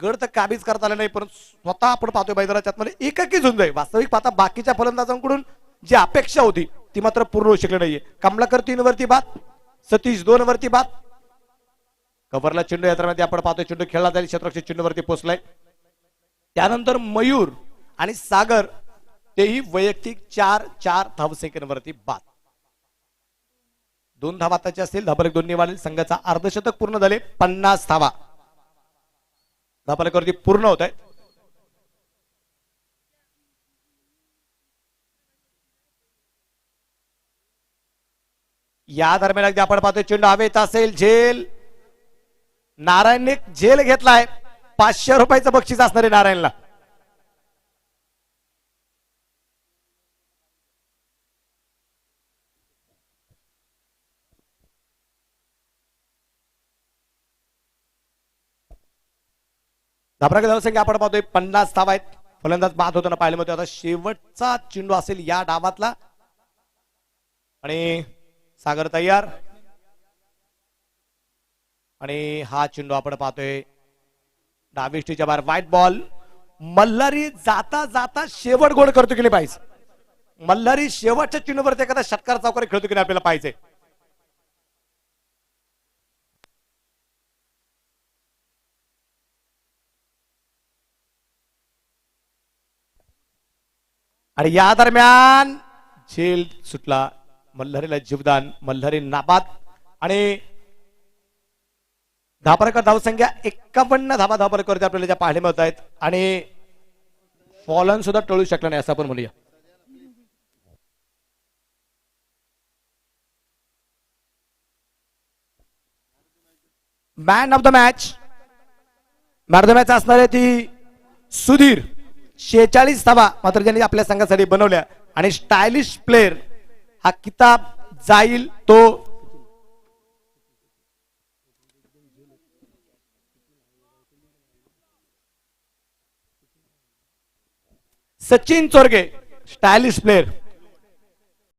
गड तर काबीज करता आला नाही, पण स्वतः आपण पाहतोय मैदानाच्या आतमध्ये एकाकीच होऊन जाईल. वास्तविक पाहता बाकीच्या फलंदाजांकडून जी अपेक्षा होती ती मात्र पूर्ण होऊ शकली नाहीये. कमलाकर 3 वरती बाद, सतीश 2 वरती बाद. कव्हरला चेंडू यात्रामध्ये आपण पाहतोय चेंडू खेळला जाईल. क्षेत्ररक्षक चेंडूवरती पोहोचलाय. त्यानंतर मयूर आणि सागर तेही वैयक्तिक 4-4 धावसंख्येवरती बाद. 2 धावा त्याचे असतील. धाबलक 2 वाढेल. संघाचा अर्धशतक पूर्ण झाले. 50 धावा धाबलकवरती पूर्ण होत आहे. या दरम्यान अगदी आपण पाहतोय चेंडू हवेत असेल. झेल नारायणने झेल घेतलाय. 500 रुपयाचं बक्षीस असणार आहे नारायणला. धाबराक धावसंख्या आपण पाहतोय 50 धावा आहेत. फलंदाज बाद होताना पाहिले होते. आता शेवटचा चेंडू असेल या डावातला आणि सागर तयार. आणि हा चेंडू आपण पाहतोय डावीष्टीच्या बाहेर. White ball. मल्हारी जाता जाता शेवट गोड करतो की नाही पाहिजे. मल्हारी शेवटच्या चेंडूवरती एखादा षटकार चौकारी खेळतो की नाही आपल्याला पाहिजे. आणि या दरम्यान झेल सुटला. मल्हारीला जीवदान. मल्हारी नाबाद. आणि धापरकर धावसंख्या 51 धावा धापरकर आपल्याला ज्या पाहायला मिळत आहेत. आणि फॉलन सुद्धा टळू शकला नाही असं आपण म्हणूया. Man of the match. Man of the match असणारे ती सुधीर. 46 धावा मात्र ज्यांनी आपल्या संघासाठी बनवल्या. आणि स्टायलिश प्लेअर हा किताब जाईल तो सचिन चोरगे. Stylish player